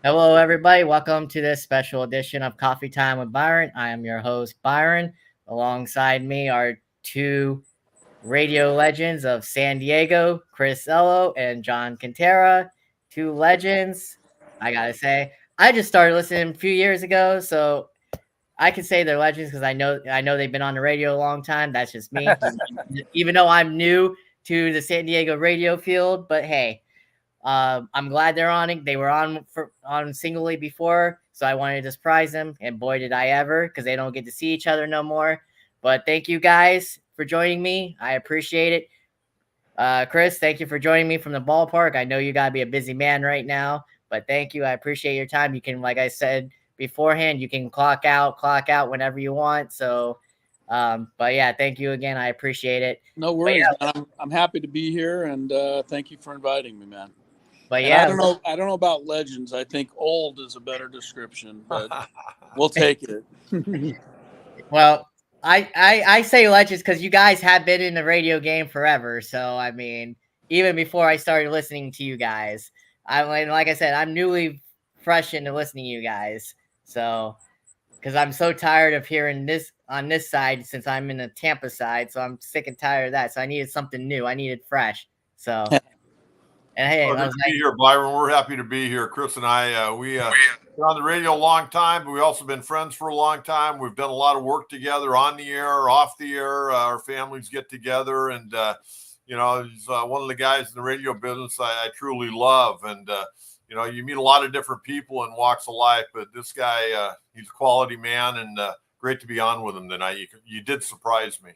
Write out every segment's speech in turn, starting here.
Hello, everybody. Welcome to this special edition of Coffee Time with Byron. I am your host, Byron. Alongside me are two radio legends of San Diego, Chris Ello and John Kentera. Two legends. I gotta say, I just started listening a few years ago, so I can say they're legends because I know they've been on the radio a long time. That's just me, even though I'm new to the San Diego radio field. But hey, I'm glad they're on it. They were on singly before, so I wanted to surprise them, and boy, did I ever! Because they don't get to see each other no more. But thank you guys for joining me. I appreciate it. Chris, thank you for joining me from the ballpark. I know you gotta be a busy man right now, but thank you. I appreciate your time. You can, like I said beforehand, you can clock out whenever you want. So, but yeah, thank you again. I appreciate it. No But worries, yeah, man. I'm happy to be here, and thank you for inviting me, man. but And I yeah, don't know, about legends. I think old is a better description, but we'll take it. well, I say legends because you guys have been in the radio game forever. So I mean, even before I started listening to you guys, like I said, I'm newly fresh into listening to you guys. So because I'm so tired of hearing this on this side since I'm in the Tampa side, so I'm sick and tired of that. So I needed something new. I needed fresh. So and hey, Well, I good was to like, be here, Byron. We're happy to be here. Chris and I, we been on the radio a long time, but we also been friends for a long time. We've done a lot of work together on the air, off the air. Our families get together, and he's one of the guys in the radio business I truly love. And you meet a lot of different people in walks of life, but this guy, he's a quality man, and great to be on with him tonight. You did surprise me.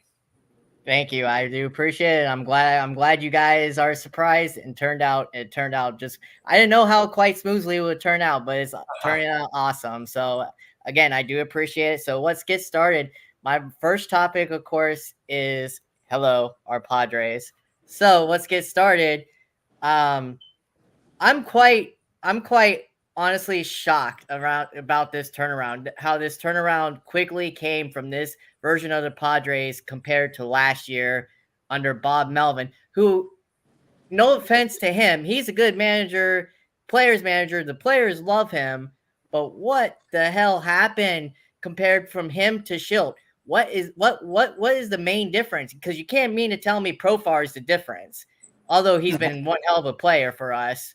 thank you. I do appreciate it. I'm glad you guys are surprised and it turned out just I didn't know how quite smoothly it would turn out, but it's turning out awesome. So again, I do appreciate it. So let's get started. My first topic, of course, is hello, our Padres. So let's get started. Um I'm quite honestly shocked around about this turnaround. How this turnaround quickly came from this version of the Padres compared to last year under Bob Melvin, who, no offense to him, he's a good manager, players manager. The players love him, but what the hell happened compared from him to Schilt? What is the main difference? Because you can't mean to tell me Profar is the difference, although he's been one hell of a player for us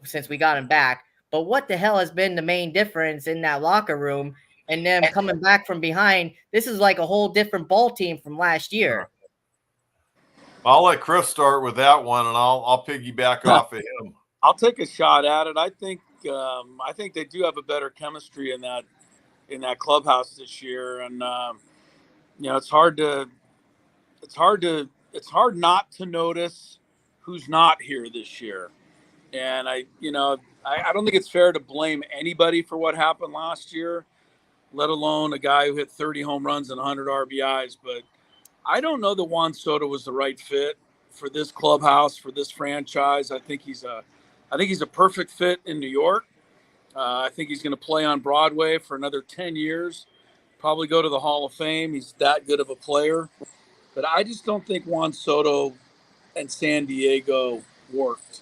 since we got him back. But what the hell has been the main difference in that locker room and them coming back from behind? This is like a whole different ball team from last year. I'll let Chris start with that one, and I'll piggyback off of him. I'll take a shot at it. I think they do have a better chemistry in that clubhouse this year, and it's hard not to notice who's not here this year. And I don't think it's fair to blame anybody for what happened last year, let alone a guy who hit 30 home runs and 100 RBIs. But I don't know that Juan Soto was the right fit for this clubhouse, for this franchise. I think he's a perfect fit in New York. I think he's going to play on Broadway for another 10 years, probably go to the Hall of Fame. He's that good of a player. But I just don't think Juan Soto and San Diego worked.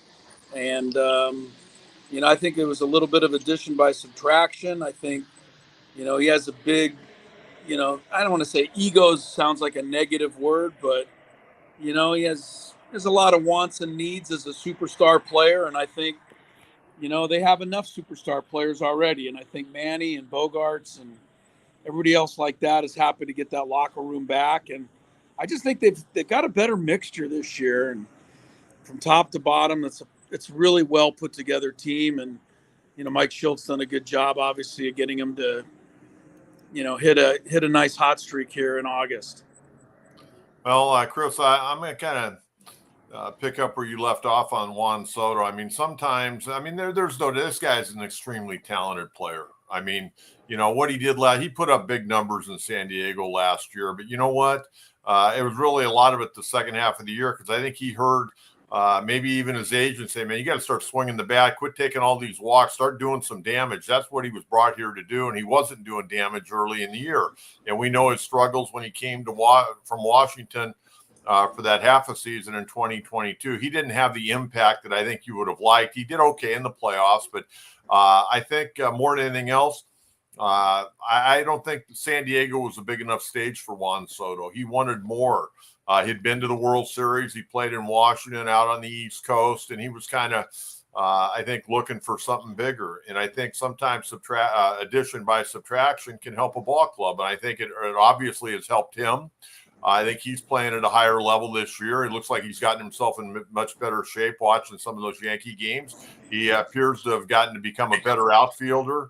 And, I think it was a little bit of addition by subtraction. I think, he has a big, I don't want to say ego sounds like a negative word, but, there's a lot of wants and needs as a superstar player. And I think, they have enough superstar players already. And I think Manny and Bogarts and everybody else like that is happy to get that locker room back. And I just think they've got a better mixture this year. And from top to bottom, it's really well put together team. And, Mike Schultz done a good job, obviously, of getting him to, hit a nice hot streak here in August. Well, Chris, I'm going to kind of pick up where you left off on Juan Soto. I mean, sometimes, there's no, this guy's an extremely talented player. I mean, what he did he put up big numbers in San Diego last year, but you know what? It was really a lot of it the second half of the year because I think he heard maybe even his agent say, man, you got to start swinging the bat, quit taking all these walks, start doing some damage. That's what he was brought here to do, and he wasn't doing damage early in the year. And we know his struggles when he came from Washington. for that half a season in 2022. He didn't have the impact that I think you would have liked. He did okay in the playoffs, but I think more than anything else, I don't think San Diego was a big enough stage for Juan Soto. He wanted more. He'd been to the World Series. He played in Washington out on the East Coast, and he was kind of, I think, looking for something bigger. And I think sometimes addition by subtraction can help a ball club. And I think it obviously has helped him. I think he's playing at a higher level this year. It looks like he's gotten himself in much better shape watching some of those Yankee games. He appears to have gotten to become a better outfielder.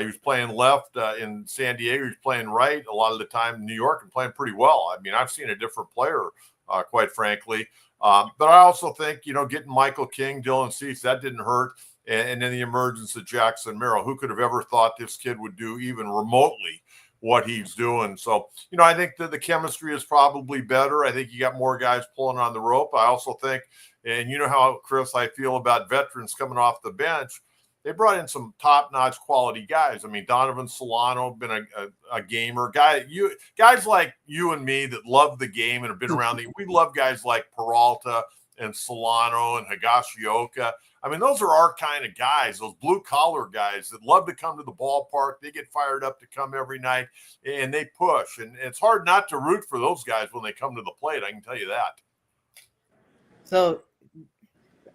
He was playing left in San Diego. He was playing right a lot of the time in New York and playing pretty well. I mean, I've seen a different player, quite frankly. But I also think, getting Michael King, Dylan Cease, that didn't hurt. And then the emergence of Jackson Merrill. Who could have ever thought this kid would do even remotely what he's doing? So, I think that the chemistry is probably better. I think you got more guys pulling on the rope. I also think, and you know how, Chris, I feel about veterans coming off the bench. They brought in some top-notch quality guys. I mean, Donovan Solano, been a gamer. Guys like you and me that love the game and have been around. We love guys like Peralta and Solano and Higashioka. I mean, those are our kind of guys, those blue-collar guys that love to come to the ballpark. They get fired up to come every night, and they push. And it's hard not to root for those guys when they come to the plate, I can tell you that. So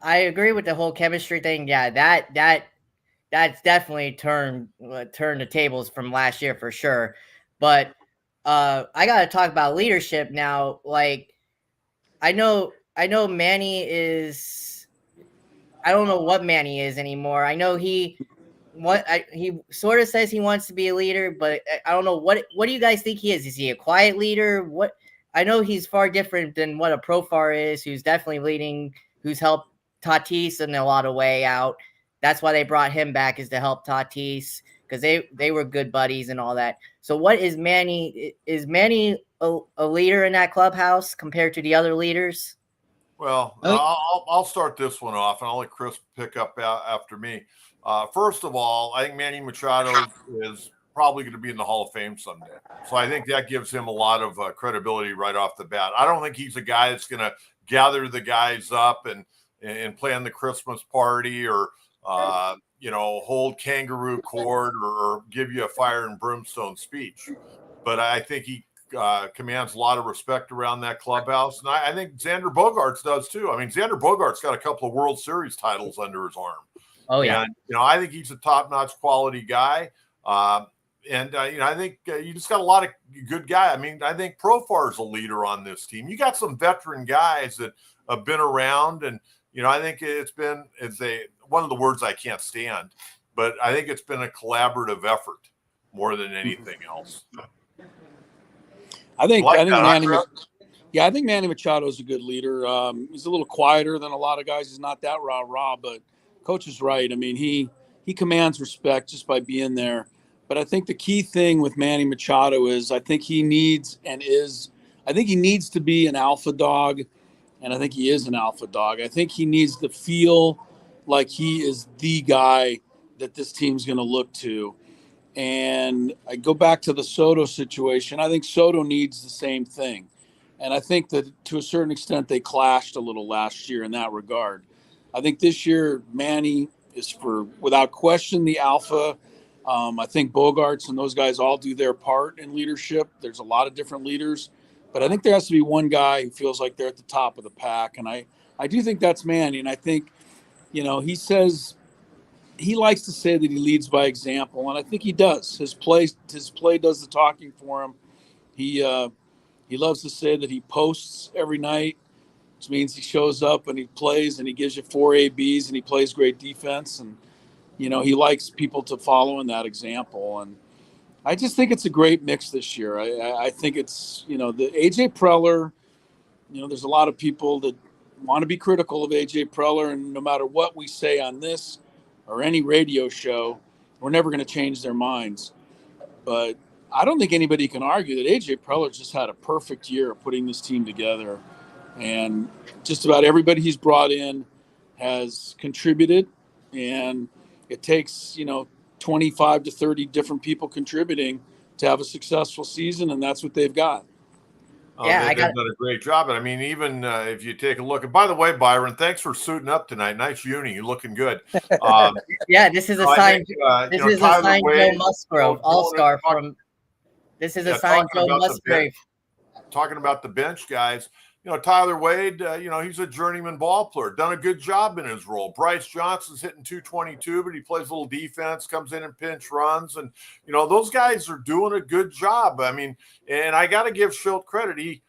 I agree with the whole chemistry thing. Yeah, that's definitely turned the tables from last year for sure. But I got to talk about leadership now. Like, I know Manny is. I don't know what Manny is anymore. I know he sort of says he wants to be a leader, but I don't know what do you guys think he is? Is he a quiet leader? What I know he's far different than what a Profar is, who's definitely leading, who's helped Tatis in a lot of way out. That's why they brought him back, is to help Tatis, because they were good buddies and all that. So what is Manny? Is Manny a leader in that clubhouse compared to the other leaders? Well, I'll start this one off, and I'll let Chris pick up after me. First of all, I think Manny Machado is probably going to be in the Hall of Fame someday. So I think that gives him a lot of credibility right off the bat. I don't think he's a guy that's going to gather the guys up and plan the Christmas party or hold kangaroo court or give you a fire and brimstone speech. But I think he commands a lot of respect around that clubhouse. And I think Xander Bogaerts does too. I mean, Xander Bogaerts got a couple of World Series titles under his arm. Oh, yeah. And, I think he's a top-notch quality guy. I think you just got a lot of good guys. I mean, I think Profar is a leader on this team. You got some veteran guys that have been around, and, I think one of the words I can't stand, but I think it's been a collaborative effort more than anything else. I think Manny Machado is a good leader. He's a little quieter than a lot of guys. He's not that rah-rah, but Coach is right. I mean, he commands respect just by being there. But I think the key thing with Manny Machado is I think he needs to be an alpha dog, and I think he is an alpha dog. I think he needs to feel like he is the guy that this team's going to look to. And I go back to the Soto situation. I think Soto needs the same thing. And I think that to a certain extent, they clashed a little last year in that regard. I think this year, Manny is without question, the alpha. I think Bogaerts and those guys all do their part in leadership. There's a lot of different leaders, but I think there has to be one guy who feels like they're at the top of the pack. And I do think that's Manny. And I think, he says, he likes to say that he leads by example, and I think he does. His play does the talking for him. He loves to say that he posts every night, which means he shows up and he plays and he gives you 4 ABs and he plays great defense. And, he likes people to follow in that example. And I just think it's a great mix this year. I think it's, the AJ Preller, there's a lot of people that want to be critical of AJ Preller, and no matter what we say on this or any radio show, we're never going to change their minds. But I don't think anybody can argue that AJ Preller just had a perfect year of putting this team together. And just about everybody he's brought in has contributed. And it takes, 25 to 30 different people contributing to have a successful season, and that's what they've got. Yeah, They've done a great job. And I mean, even if you take a look, and by the way, Byron, thanks for suiting up tonight. Nice uni. You're looking good. yeah. This is a I sign. think, This is a Tyler sign Joe Wade, Musgrove, all-star from. This is a sign talking Joe about Musgrove. talking about the bench guys, Tyler Wade, he's a journeyman ball player, done a good job in his role. Bryce Johnson's hitting 222, but he plays a little defense, comes in and pinch runs. And, those guys are doing a good job. I mean, and I got to give Schilt credit. He,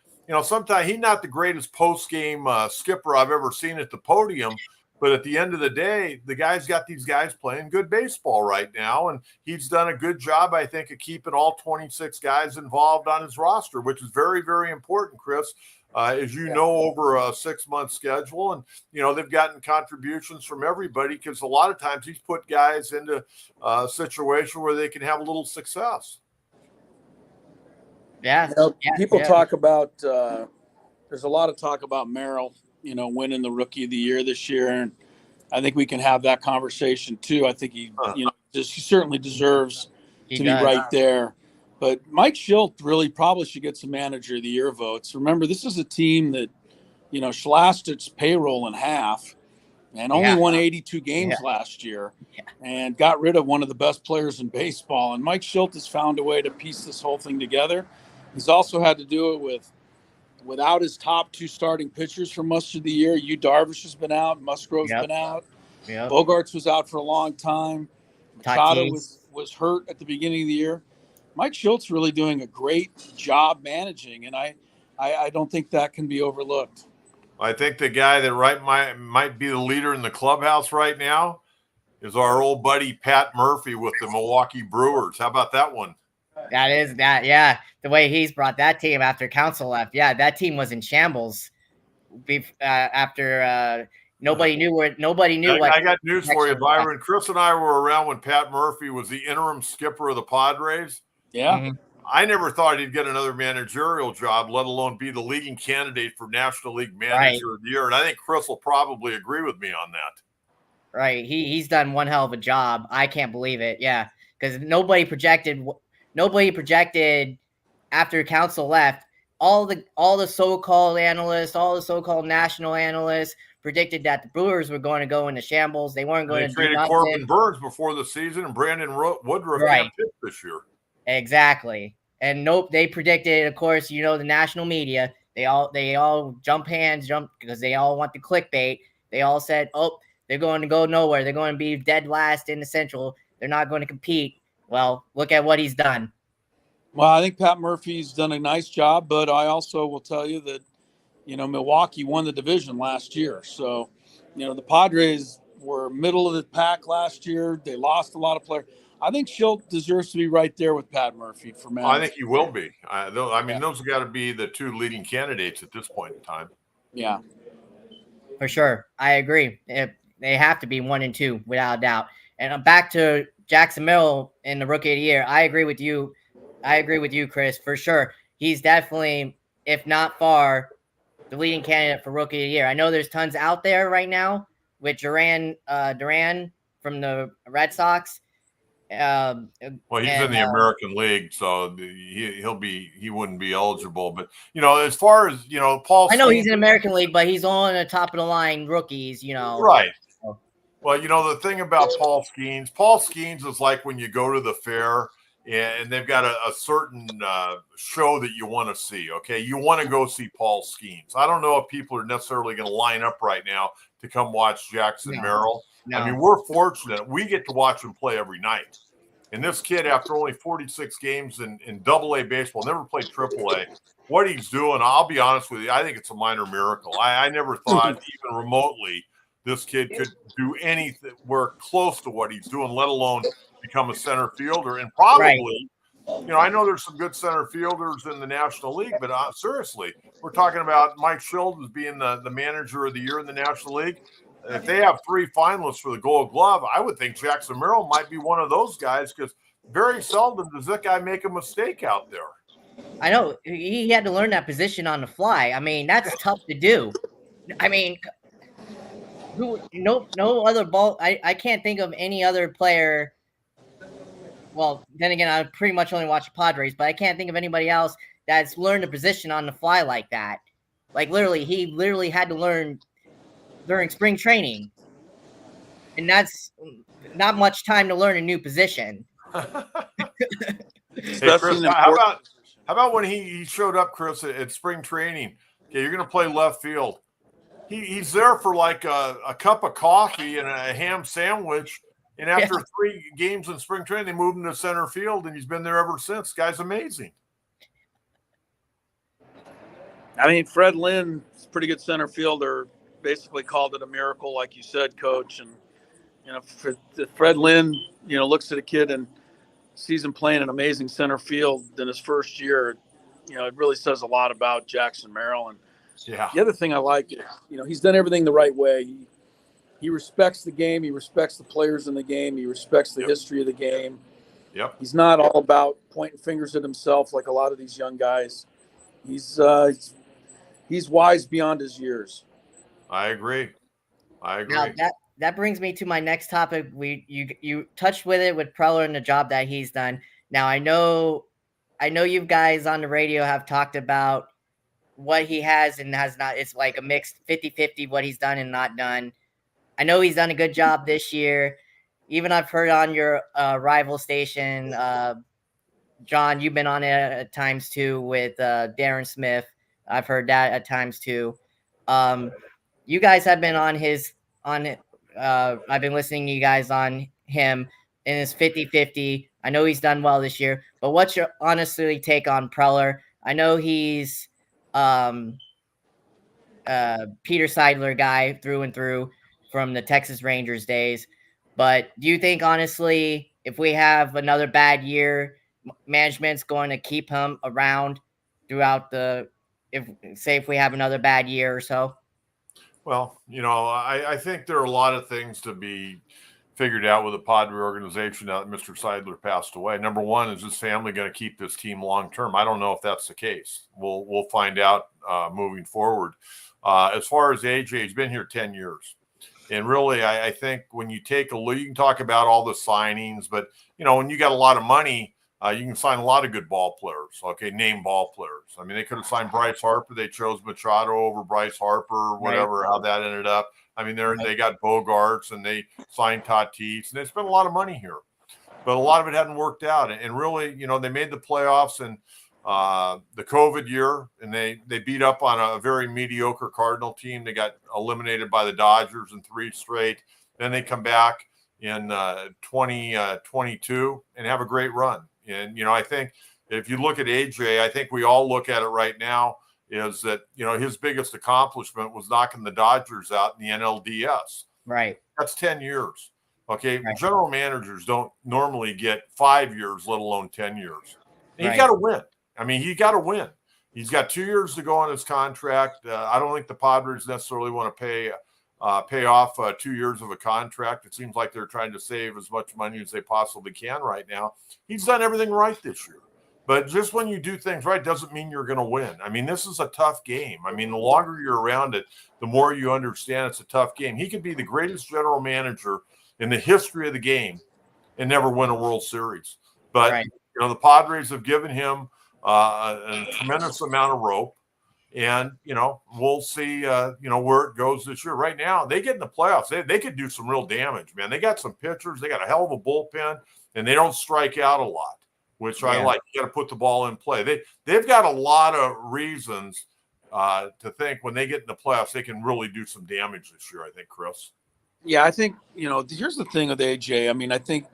sometimes he's not the greatest post-game skipper I've ever seen at the podium. But at the end of the day, the guy's got these guys playing good baseball right now. And he's done a good job, I think, of keeping all 26 guys involved on his roster, which is very, very important, Chris, as you know, over a 6-month schedule. And, they've gotten contributions from everybody because a lot of times he's put guys into a situation where they can have a little success. Yeah. People talk about there's a lot of talk about Merrill, winning the Rookie of the Year this year, and I think we can have that conversation too. I think he certainly deserves to be right there. But Mike Schilt really probably should get some Manager of the Year votes. Remember, this is a team that, slashed its payroll in half and only won 82 games last year and got rid of one of the best players in baseball. And Mike Schilt has found a way to piece this whole thing together. He's also had to do it without his top 2 starting pitchers for most of the year. Yu Darvish has been out. Musgrove's been out. Yep. Bogarts was out for a long time. Machado was hurt at the beginning of the year. Mike Schultz really doing a great job managing, and I don't think that can be overlooked. I think the guy that might be the leader in the clubhouse right now is our old buddy Pat Murphy with the Milwaukee Brewers. How about that one? That is that, yeah. The way he's brought that team after Council left, that team was in shambles. After nobody knew what. I got news for you, Byron. Chris and I were around when Pat Murphy was the interim skipper of the Padres. Yeah. Mm-hmm. I never thought he'd get another managerial job, let alone be the leading candidate for National League Manager of the Year. And I think Chris will probably agree with me on that. Right. He's done one hell of a job. I can't believe it. Yeah. Because nobody projected after Council left. All the so-called analysts, all the so-called national analysts predicted that the Brewers were going to go into shambles. They weren't going to trade Corbin Burns before the season, and Brandon Woodruff can't pitch this year. Exactly. And they predicted, of course, the national media, they all jump because they all want the clickbait. They all said, they're going to go nowhere. They're going to be dead last in the Central. They're not going to compete. Well, look at what he's done. Well, I think Pat Murphy's done a nice job, but I also will tell you that, Milwaukee won the division last year. So, the Padres were middle of the pack last year. They lost a lot of players. I think Schilt deserves to be right there with Pat Murphy for manager. I think he will be. Those have got to be the 2 leading candidates at this point in time. Yeah. For sure. I agree. They have to be 1 and 2 without a doubt. And back to Jackson Merrill in the Rookie of the Year. I agree with you, Chris, for sure. He's definitely, if not far, the leading candidate for Rookie of the Year. I know there's tons out there right now with Duran from the Red Sox. Well, he's in the American League, so he wouldn't be eligible. But as far as Paul, I know he's in American League, but he's on the top of the line rookies. Right. Well, the thing about Paul Skeens is like when you go to the fair and they've got a certain show that you want to see. Okay, you want to go see Paul Skeens. I don't know if people are necessarily going to line up right now to come watch Jackson Merrill. No. I mean, we're fortunate. We get to watch him play every night. And this kid, after only 46 games in AA baseball, never played AAA, what he's doing, I'll be honest with you, I think it's a minor miracle. I never thought even remotely this kid could do anything close to what he's doing, let alone become a center fielder. And probably, I know there's some good center fielders in the National League, but seriously, we're talking about Mike Schilt as being the Manager of the Year in the National League. If they have 3 finalists for the Gold Glove, I would think Jackson Merrill might be one of those guys because very seldom does that guy make a mistake out there. I know. He had to learn that position on the fly. I mean, that's tough to do. I mean, no other ball. I can't think of any other player. Well, then again, I pretty much only watch the Padres, but I can't think of anybody else that's learned a position on the fly like that. Like he literally had to learn during spring training, and that's not much time to learn a new position. Hey, Chris, how about when he showed up, Chris, at spring training? Okay, you're going to play left field. He's there for like a cup of coffee and a ham sandwich. And after 3 games in spring training, they moved him to center field, and he's been there ever since. Guy's amazing. I mean, Fred Lynn is a pretty good center fielder. Basically called it a miracle, like you said, Coach. And Fred Lynn, looks at a kid and sees him playing an amazing center field in his first year. It really says a lot about Jackson Merrill. And the other thing I like is, he's done everything the right way. He respects the game. He respects the players in the game. He respects the history of the game. Yep. He's not all about pointing fingers at himself like a lot of these young guys. He's wise beyond his years. I agree. Now that brings me to my next topic. You touched with it with Preller and the job that he's done. Now I know you guys on the radio have talked about what he has and has not. It's like a mixed 50-50 what he's done and not done. I know he's done a good job this year. Even I've heard on your rival station, John, you've been on it at times too with Darren Smith. I've heard that at times too. You guys have been on I've been listening to you guys on him in his 50-50. I know he's done well this year, but what's your honestly take on Preller? I know he's Peter Seidler guy through and through from the Texas Rangers days. But do you think, honestly, if we have another bad year, management's going to keep him around throughout if we have another bad year or so? Well, I think there are a lot of things to be figured out with the Padre organization now that Mr. Seidler passed away. Number one, is his family going to keep this team long term? I don't know if that's the case. We'll find out moving forward. As far as AJ, he's been here 10 years. And really, I think when you take a look, you can talk about all the signings, but, when you got a lot of money, you can sign a lot of good ball players, name ball players. I mean, they could have signed Bryce Harper. They chose Machado over Bryce Harper, whatever, how that ended up. I mean, they got Bogarts and they signed Tatis, and they spent a lot of money here. But a lot of it hadn't worked out. And really, they made the playoffs in the COVID year, and they beat up on a very mediocre Cardinal team. They got eliminated by the Dodgers in 3 straight. Then they come back in 2022 and have a great run. And, I think if you look at AJ, I think we all look at it right now is that, his biggest accomplishment was knocking the Dodgers out in the NLDS. Right. That's 10 years. Okay. Right. General managers don't normally get 5 years, let alone 10 years. And Right. you got to win. I mean, he got to win. He's got 2 years to go on his contract. I don't think the Padres necessarily want to pay off 2 years of a contract. It seems like they're trying to save as much money as they possibly can right now. He's done everything right this year. But just when you do things right doesn't mean you're going to win. I mean, this is a tough game. I mean, the longer you're around it, the more you understand it's a tough game. He could be the greatest general manager in the history of the game and never win a World Series. But, Right. The Padres have given him a tremendous amount of rope. And, we'll see, where it goes this year. Right now, they get in the playoffs. They could do some real damage, man. They got some pitchers. They got a hell of a bullpen, and they don't strike out a lot, which I like. You got to put the ball in play. They've got a lot of reasons to think when they get in the playoffs, they can really do some damage this year, I think, Chris. Yeah, I think, here's the thing with AJ. I mean, I think,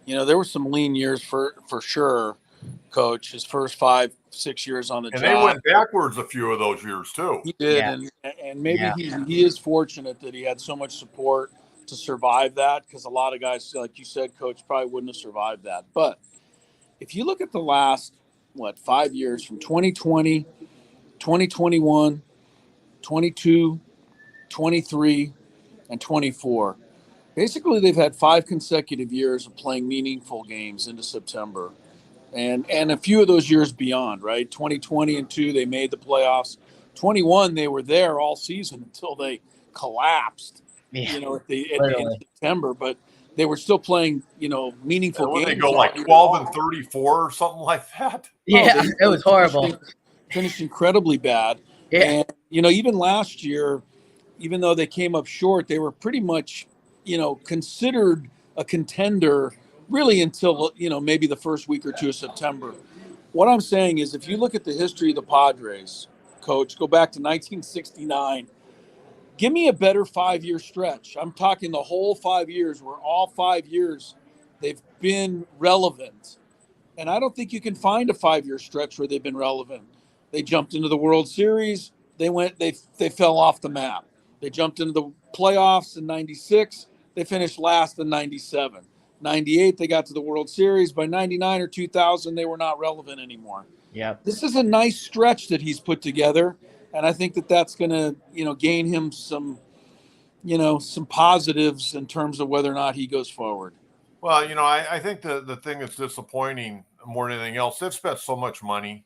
there were some lean years for sure, Coach, his first 5-6 years on the job. And they went backwards a few of those years too. He did, and maybe he is fortunate that he had so much support to survive that, because a lot of guys, like you said, Coach, probably wouldn't have survived that. But if you look at the last, 5 years from 2020, 2021, 22, 23, and 24, basically they've had 5 consecutive years of playing meaningful games into September. And a few of those years beyond, right? 2020 and 2, they made the playoffs. 21, they were there all season until they collapsed, at the end of September. But they were still playing, meaningful games. They go like 12 and 34 or something like that. Yeah, it was horrible. finished incredibly bad. Yeah. And, even last year, even though they came up short, they were pretty much, considered a contender really until, maybe the first week or two of September. What I'm saying is, if you look at the history of the Padres, Coach, go back to 1969, give me a better 5-year stretch. I'm talking the whole 5 years, where all 5 years they've been relevant. And I don't think you can find a 5-year stretch where they've been relevant. They jumped into the World Series. They fell off the map. They jumped into the playoffs in 96. They finished last in 97. 98, they got to the World Series. By 99 or 2000, they were not relevant anymore. Yep. This is a nice stretch that he's put together. And I think that that's going to, gain him some positives in terms of whether or not he goes forward. Well, I think the thing that's disappointing more than anything else, they've spent so much money.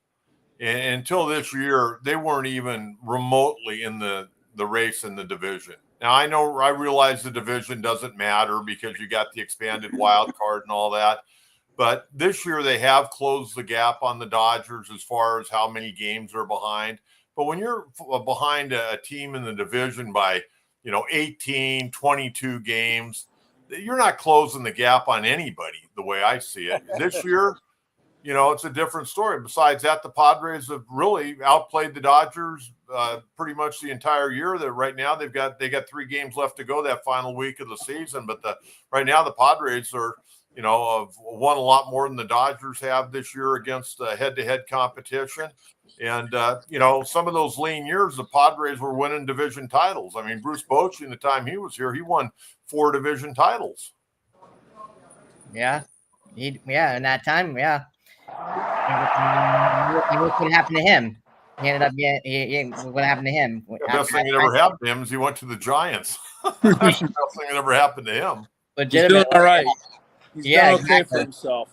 And until this year, they weren't even remotely in the race in the division. Now, I realize the division doesn't matter because you got the expanded wild card and all that. But this year, they have closed the gap on the Dodgers as far as how many games are behind. But when you're behind a team in the division by, 18, 22 games, you're not closing the gap on anybody the way I see it. This year, it's a different story. Besides that, the Padres have really outplayed the Dodgers pretty much the entire year. That right now they got 3 games left to go that final week of the season. But right now the Padres are, have won a lot more than the Dodgers have this year against head-to-head competition. And, some of those lean years, the Padres were winning division titles. I mean, Bruce Bochy, in the time he was here, he won 4 division titles. Yeah. In that time, yeah. What happened to him? He ended up what happened to him? The best thing that ever happened to him is he went to the Giants. That's the best thing that ever happened to him. He's doing all right. He's done okay for himself.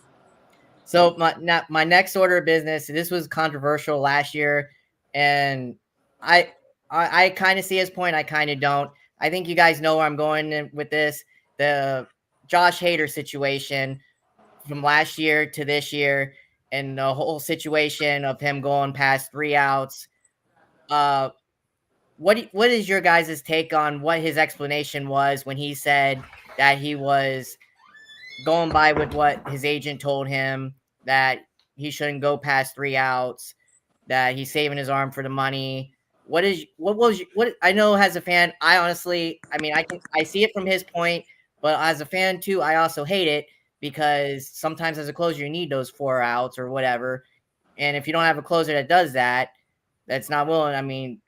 So my next order of business, this was controversial last year, and I kind of see his point. I kind of don't. I think you guys know where I'm going with this. The Josh Hader situation from last year to this year, and the whole situation of him going past 3 outs. What is your guys' take on what his explanation was when he said that he was going by with what his agent told him, that he shouldn't go past 3 outs, that he's saving his arm for the money? What I know as a fan, I honestly, I see it from his point, but as a fan too, I also hate it because sometimes as a closer, you need those 4 outs or whatever. And if you don't have a closer that does that, that's not willing,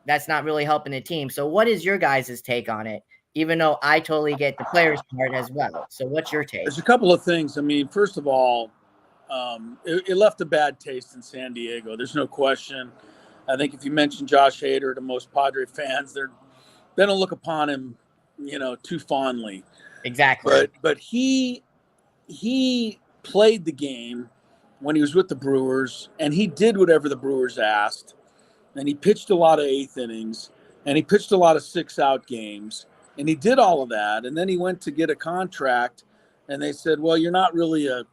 that's not really helping the team. So what is your guys' take on it? Even though I totally get the players' part as well. So what's your take? There's a couple of things. First of all, it left a bad taste in San Diego. There's no question. I think if you mention Josh Hader to most Padre fans, they don't look upon him, too fondly. Exactly. But he played the game when he was with the Brewers, and he did whatever the Brewers asked. And he pitched a lot of 8th innings, and he pitched a lot of 6-out games, and he did all of that. And then he went to get a contract, and they said, well, you're not really a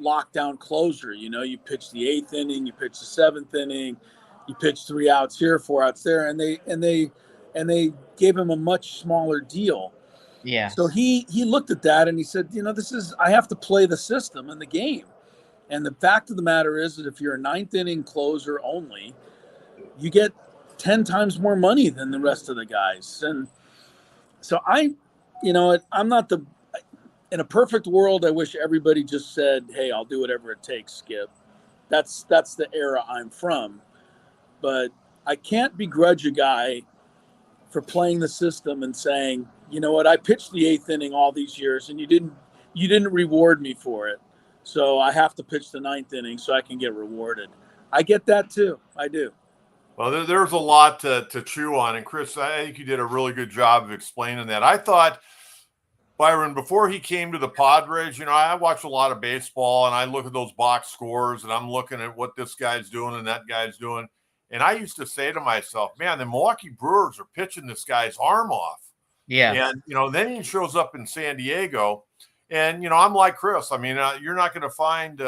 lockdown closer. You pitched the 8th inning, you pitched the 7th inning, you pitched 3 outs here, 4 outs there, and they gave him a much smaller deal. Yeah. So he looked at that and he said, I have to play the system and the game. And the fact of the matter is that if you're a 9th inning closer only, you get 10 times more money than the rest of the guys. And so I'm not in a perfect world, I wish everybody just said, hey, I'll do whatever it takes, Skip. That's the era I'm from. But I can't begrudge a guy for playing the system and saying, you know what, I pitched the 8th inning all these years and you didn't reward me for it. So I have to pitch the 9th inning so I can get rewarded. I get that too. I do. Well, there's a lot to chew on. And Chris, I think you did a really good job of explaining that. I thought, Byron, before he came to the Padres, I watch a lot of baseball and I look at those box scores and I'm looking at what this guy's doing and that guy's doing. And I used to say to myself, man, the Milwaukee Brewers are pitching this guy's arm off. Yeah. And, then he shows up in San Diego and, I'm like Chris. You're not going to find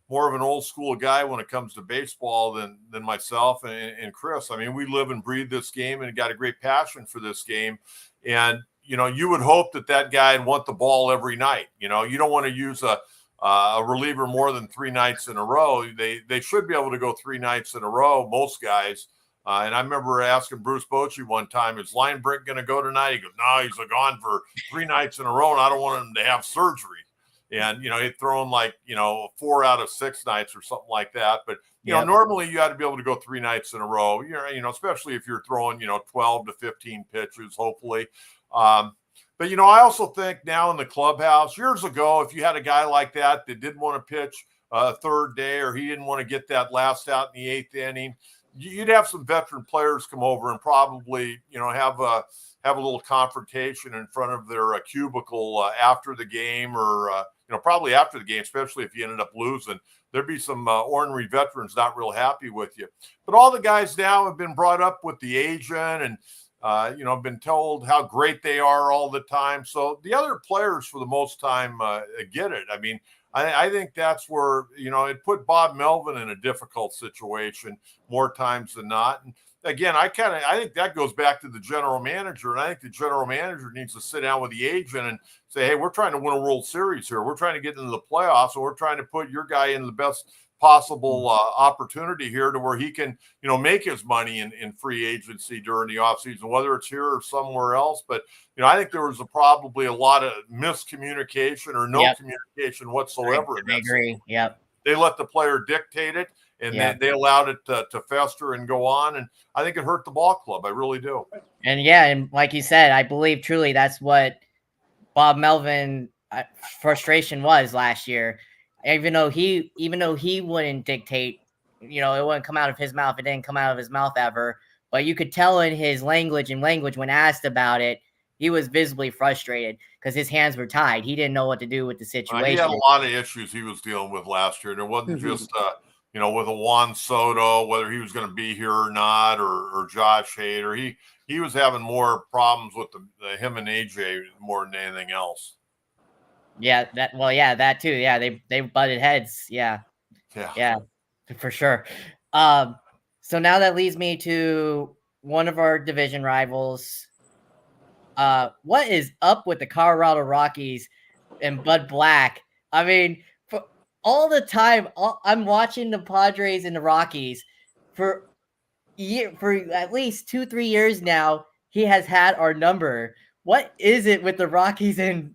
more of an old school guy when it comes to baseball than myself and Chris. I mean, we live and breathe this game and got a great passion for this game. And, you would hope that guy would want the ball every night. You don't want to use a reliever more than 3 nights in a row. They should be able to go 3 nights in a row, most guys. And I remember asking Bruce Bochy one time, is Linebrick going to go tonight? He goes, no, he's gone for 3 nights in a row, and I don't want him to have surgery. And, he'd thrown 4 out of 6 nights or something like that. But, normally you ought to be able to go 3 nights in a row, especially if you're throwing, 12 to 15 pitches, hopefully. But, I also think now in the clubhouse, years ago, if you had a guy like that didn't want to pitch a third day, or he didn't want to get that last out in the 8th inning, you'd have some veteran players come over and probably, have a little confrontation in front of their cubicle after the game, or, probably after the game, especially if you ended up losing. There'd be some ornery veterans not real happy with you. But all the guys now have been brought up with the agent and, been told how great they are all the time. So the other players, for the most time, get it. I mean, I think that's where, it put Bob Melvin in a difficult situation more times than not. And again, I think that goes back to the general manager. And I think the general manager needs to sit down with the agent and say, hey, we're trying to win a World Series here. We're trying to get into the playoffs. So we're trying to put your guy in the best possible opportunity here to where he can, make his money in free agency during the offseason, whether it's here or somewhere else. But, I think there was probably a lot of miscommunication or no communication whatsoever. I agree. Yep. They let the player dictate it, and they allowed it to fester and go on. And I think it hurt the ball club. I really do. And like you said, I believe truly that's what Bob Melvin frustration was last year. Even though he wouldn't dictate, it wouldn't come out of his mouth. It didn't come out of his mouth ever. But you could tell in his language when asked about it, he was visibly frustrated because his hands were tied. He didn't know what to do with the situation. He had a lot of issues he was dealing with last year. There wasn't just, with a Juan Soto, whether he was going to be here or not, or Josh Hader. He was having more problems with him and AJ more than anything else. Yeah, that too. Yeah, they butted heads. Yeah, for sure. So now that leads me to one of our division rivals. What is up with the Colorado Rockies and Bud Black? I mean, for all the time, I'm watching the Padres and the Rockies for at least 2-3 years now. He has had our number. What is it with the Rockies and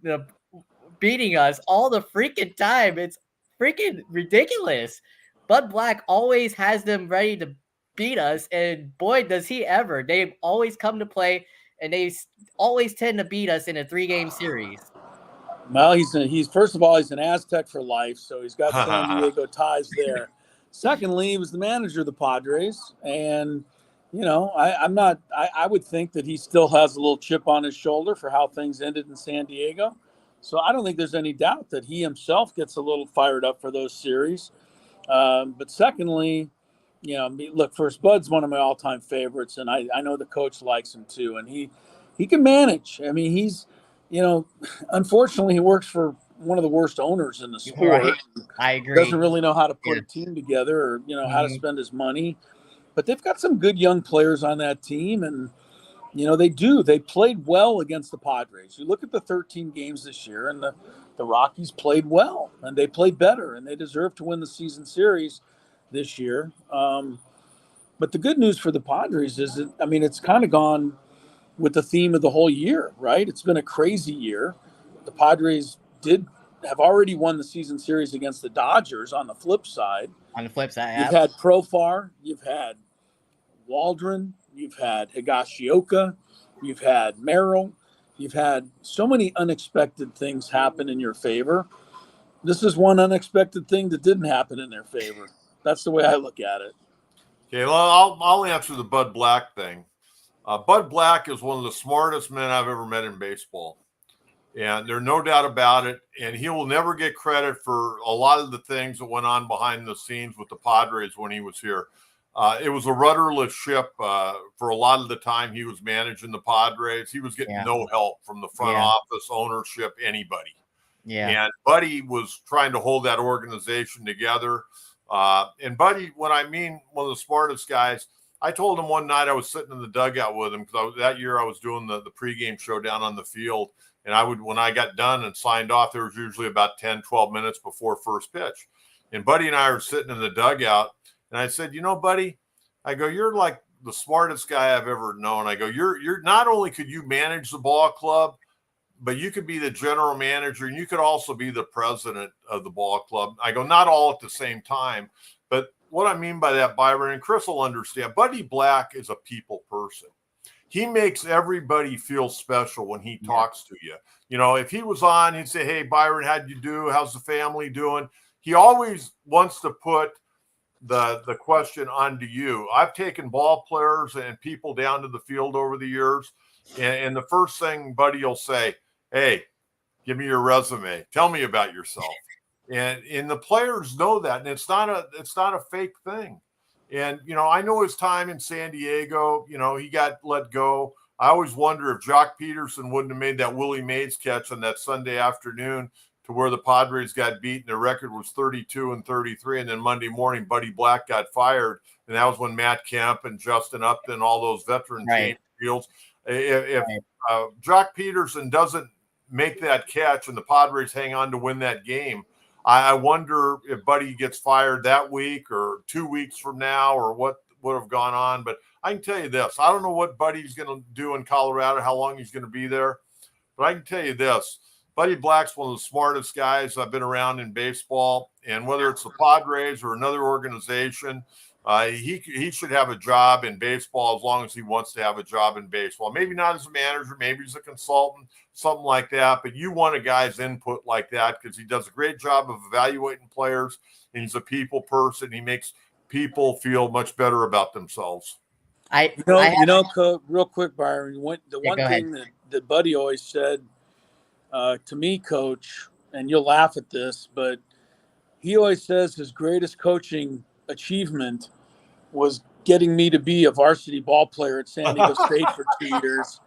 beating us all the freaking time? It's freaking ridiculous. Bud Black always has them ready to beat us, and boy, does he ever. They've always come to play, and they always tend to beat us in a 3-game series. Well, he's first of all, he's an Aztec for life, so he's got San Diego ties there. Secondly, he was the manager of the Padres, and I would think that he still has a little chip on his shoulder for how things ended in San Diego. So I don't think there's any doubt that he himself gets a little fired up for those series. But secondly, look, first, Bud's one of my all-time favorites, and I know the coach likes him too, and he can manage. I mean, he's, unfortunately, he works for one of the worst owners in the sport. Right. I agree. Doesn't really know how to put a team together, or how to spend his money. But they've got some good young players on that team, and they played well against the Padres. You look at the 13 games this year, and the Rockies played well, and they played better, and they deserve to win the season series this year. But the good news for the Padres is that, it's kind of gone with the theme of the whole year, right? It's been a crazy year. The Padres have already won the season series against the Dodgers. On the flip side, you've had Profar, you've had Waldron, you've had Higashioka, you've had Merrill, you've had so many unexpected things happen in your favor. This is one unexpected thing that didn't happen in their favor. That's the way I look at it. Okay, well, I'll answer the Bud Black thing. Bud Black is one of the smartest men I've ever met in baseball. And there's no doubt about it. And he will never get credit for a lot of the things that went on behind the scenes with the Padres when he was here. It was a rudderless ship for a lot of the time he was managing the Padres. He was getting no help from the front office, ownership, anybody. Yeah. And Buddy was trying to hold that organization together. And Buddy, when I mean one of the smartest guys, I told him one night I was sitting in the dugout with him because that year I was doing the pregame show down on the field. And when I got done and signed off, there was usually about 10, 12 minutes before first pitch. And Buddy and I were sitting in the dugout. And I said, Buddy, I go, you're like the smartest guy I've ever known. I go, you're not only could you manage the ball club, but you could be the general manager and you could also be the president of the ball club. I go, not all at the same time. But what I mean by that, Byron, and Chris will understand, Buddy Black is a people person. He makes everybody feel special when he talks to you. If he was on, he'd say, hey, Byron, how'd you do? How's the family doing? He always wants to put the question onto you. I've taken ball players and people down to the field over the years. And the first thing Buddy will say, hey, give me your resume. Tell me about yourself. And the players know that. And it's not a fake thing. And, I know his time in San Diego, he got let go. I always wonder if Jock Peterson wouldn't have made that Willie Mays catch on that Sunday afternoon to where the Padres got beaten. Their record was 32-33. And then Monday morning, Buddy Black got fired. And that was when Matt Kemp and Justin Upton, all those veteran James Fields. If Jock Peterson doesn't make that catch and the Padres hang on to win that game, I wonder if Buddy gets fired that week or 2 weeks from now or what would have gone on. But I can tell you this. I don't know what Buddy's going to do in Colorado, how long he's going to be there. But I can tell you this. Buddy Black's one of the smartest guys I've been around in baseball. And whether it's the Padres or another organization, he should have a job in baseball as long as he wants to have a job in baseball. Maybe not as a manager, maybe as a consultant, something like that. But you want a guy's input like that because he does a great job of evaluating players, and he's a people person. He makes people feel much better about themselves. Real quick, Byron, the one thing that Buddy always said to me, Coach, and you'll laugh at this, but he always says his greatest coaching achievement was getting me to be a varsity ball player at San Diego State for 2 years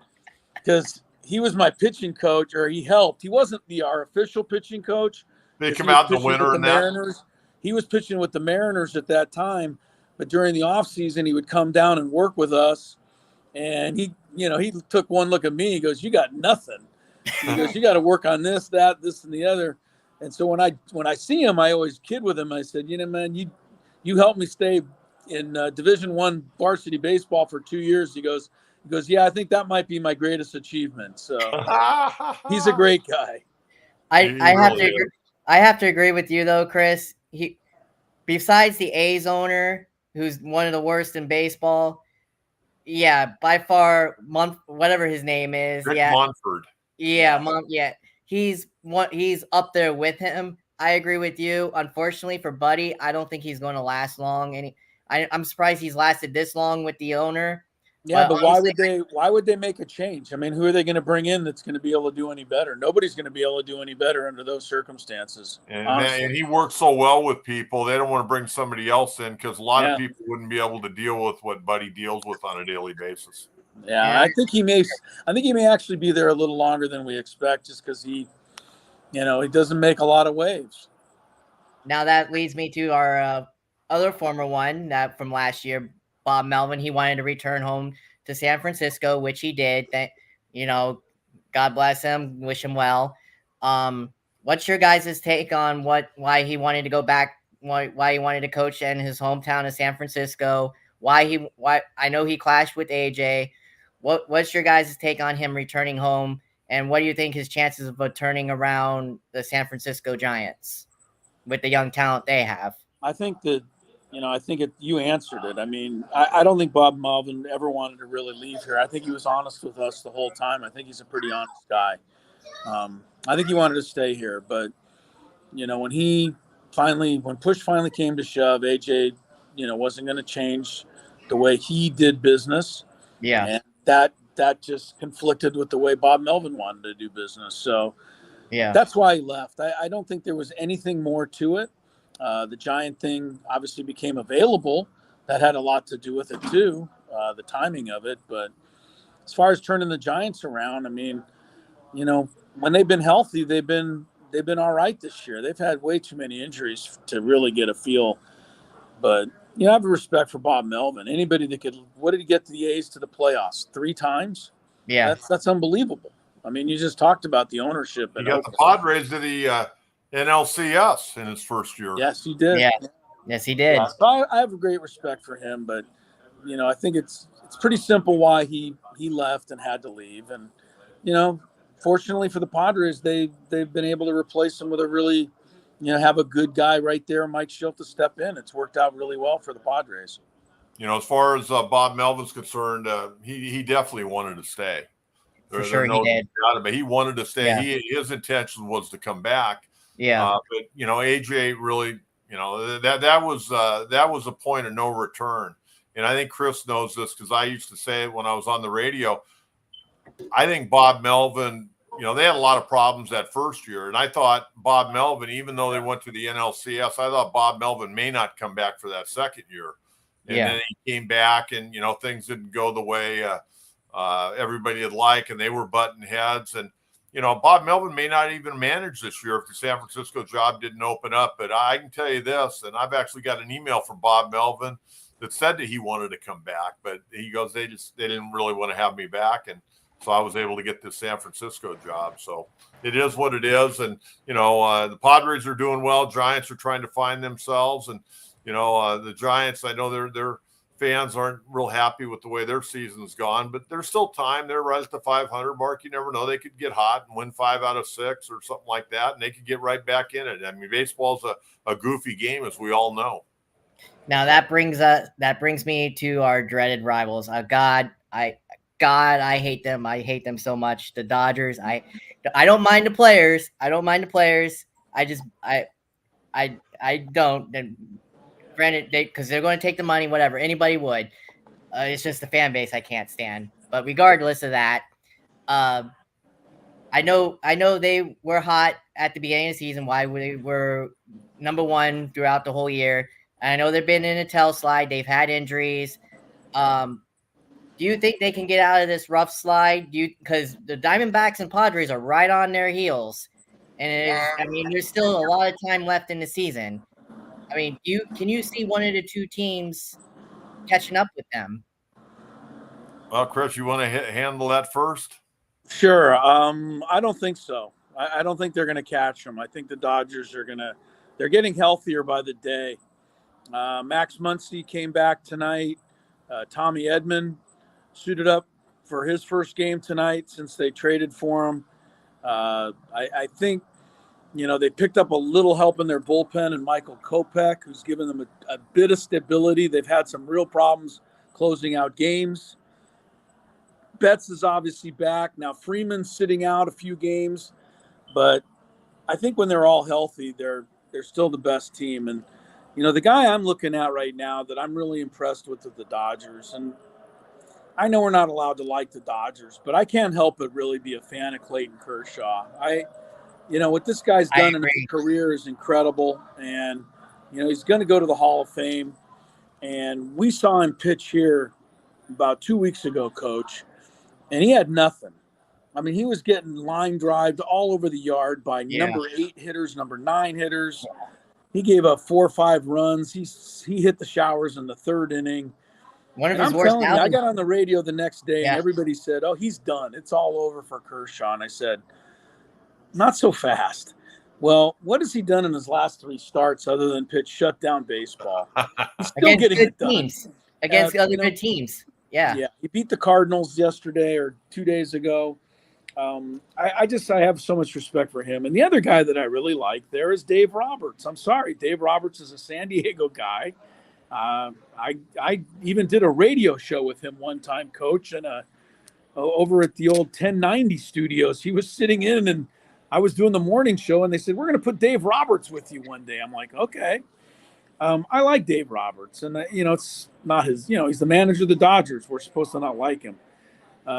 because he was my pitching coach, or he helped. He wasn't our official pitching coach. They come out in the winter and Mariners. He was pitching with the Mariners at that time, but during the off season, he would come down and work with us. And he took one look at me. He goes, "You got nothing." He goes, "You got to work on this, that, this, and the other." And so when I see him, I always kid with him. I said, "Man, you helped me stay in Division I varsity baseball for 2 years." He goes, "Yeah, I think that might be my greatest achievement." So he's a great guy. I have to agree with you though, Chris. Besides the A's owner, who's one of the worst in baseball, by far, whatever his name is, Rick Monfort. He's up there with him. I agree with you. Unfortunately for Buddy, I don't think he's going to last long. And I'm surprised he's lasted this long with the owner. Yeah, but why would they make a change? I mean, who are they going to bring in that's going to be able to do any better? Nobody's going to be able to do any better under those circumstances. And he works so well with people. They don't want to bring somebody else in because a lot of people wouldn't be able to deal with what Buddy deals with on a daily basis. Yeah, I think he may actually be there a little longer than we expect, just because he doesn't make a lot of waves. Now that leads me to our other former one that from last year, Bob Melvin. He wanted to return home to San Francisco, which he did. God bless him. Wish him well. What's your guys' take on why he wanted to go back? Why he wanted to coach in his hometown of San Francisco? Why I know he clashed with AJ. What's your guys' take on him returning home? And what do you think his chances of turning around the San Francisco Giants with the young talent they have? I think that, you answered it. I mean, I don't think Bob Melvin ever wanted to really leave here. I think he was honest with us the whole time. I think he's a pretty honest guy. I think he wanted to stay here. But, when push finally came to shove, AJ, wasn't going to change the way he did business. Yeah. And that just conflicted with the way Bob Melvin wanted to do business. So that's why he left. I don't think there was anything more to it. The Giant thing obviously became available. That had a lot to do with it too, the timing of it. But as far as turning the Giants around, I mean, when they've been healthy, they've been they've been all right this year. They've had way too many injuries to really get a feel. But I have a respect for Bob Melvin. Anybody that could, what did he get the A's to the playoffs? 3 times? Yeah. That's unbelievable. I mean, you just talked about the ownership. He got the Padres to the NLCS in his first year. Yes, he did. Yeah. Yes, he did. Yeah, so I have a great respect for him, but I think it's pretty simple why he left and had to leave. And fortunately for the Padres, they've been able to replace him with a really have a good guy right there, Mike Schilt, to step in. It's worked out really well for the Padres. As far as Bob Melvin's concerned, he definitely wanted to stay. For sure, he did. But he wanted to stay. Yeah. His intention was to come back. Yeah. But AJ really, that was a point of no return. And I think Chris knows this because I used to say it when I was on the radio. I think Bob Melvin, they had a lot of problems that first year. And I thought Bob Melvin, even though they went to the NLCS, I thought Bob Melvin may not come back for that second year. And then he came back and, things didn't go the way everybody would like, and they were butting heads. And, Bob Melvin may not even manage this year if the San Francisco job didn't open up. But I can tell you this, and I've actually got an email from Bob Melvin that said that he wanted to come back, but he goes, they didn't really want to have me back. And so I was able to get this San Francisco job. So it is what it is. And, the Padres are doing well. Giants are trying to find themselves. And, the Giants, I know their fans aren't real happy with the way their season's gone, but there's still time. They're right at the 500 mark. You never know. They could get hot and win 5 out of 6 or something like that, and they could get right back in it. I mean, baseball's a goofy game, as we all know. Now that brings me to our dreaded rivals. God, I hate them. I hate them so much. The Dodgers. I don't mind the players. I don't. And granted, because they're going to take the money, whatever. Anybody would. It's just the fan base I can't stand. But regardless of that, I know they were hot at the beginning of the season. Why they were number 1 throughout the whole year. And I know they've been in a tail slide. They've had injuries. Do you think they can get out of this rough slide? Because the Diamondbacks and Padres are right on their heels, and there's still a lot of time left in the season. I mean, can you see one of the 2 teams catching up with them? Well, Chris, you want to handle that first? Sure. I don't think so. I don't think they're going to catch them. I think the Dodgers they're getting healthier by the day. Max Muncy came back tonight. Tommy Edman suited up for his first game tonight since they traded for him. I think, they picked up a little help in their bullpen and Michael Kopech, who's given them a bit of stability. They've had some real problems closing out games. Betts is obviously back. Now Freeman's sitting out a few games, but I think when they're all healthy, they're still the best team. And, the guy I'm looking at right now that I'm really impressed with the Dodgers, and I know we're not allowed to like the Dodgers, but I can't help but really be a fan of Clayton Kershaw. What this guy's done in his career is incredible, and he's going to go to the Hall of Fame. And we saw him pitch here about 2 weeks ago, Coach, and he had nothing. I mean, he was getting line drived all over the yard by number 8 hitters, number 9 hitters. He gave up 4 or 5 runs. He hit the showers in the 3rd inning. One of his worst albums. I got on the radio the next day and everybody said, "Oh, he's done. It's all over for Kershaw." And I said, "Not so fast." Well, what has he done in his last 3 starts other than pitch shutdown baseball? He's still against getting good it done. Teams. Against other good teams. Yeah. He beat the Cardinals yesterday or 2 days ago. I have so much respect for him. And the other guy that I really like there is Dave Roberts. I'm sorry. Dave Roberts is a San Diego guy. I even did a radio show with him one time, Coach, and over at the old 1090 studios. He was sitting in, and I was doing the morning show, and they said, "We're going to put Dave Roberts with you one day." I'm like, okay. I like Dave Roberts, and it's not his. He's the manager of the Dodgers. We're supposed to not like him.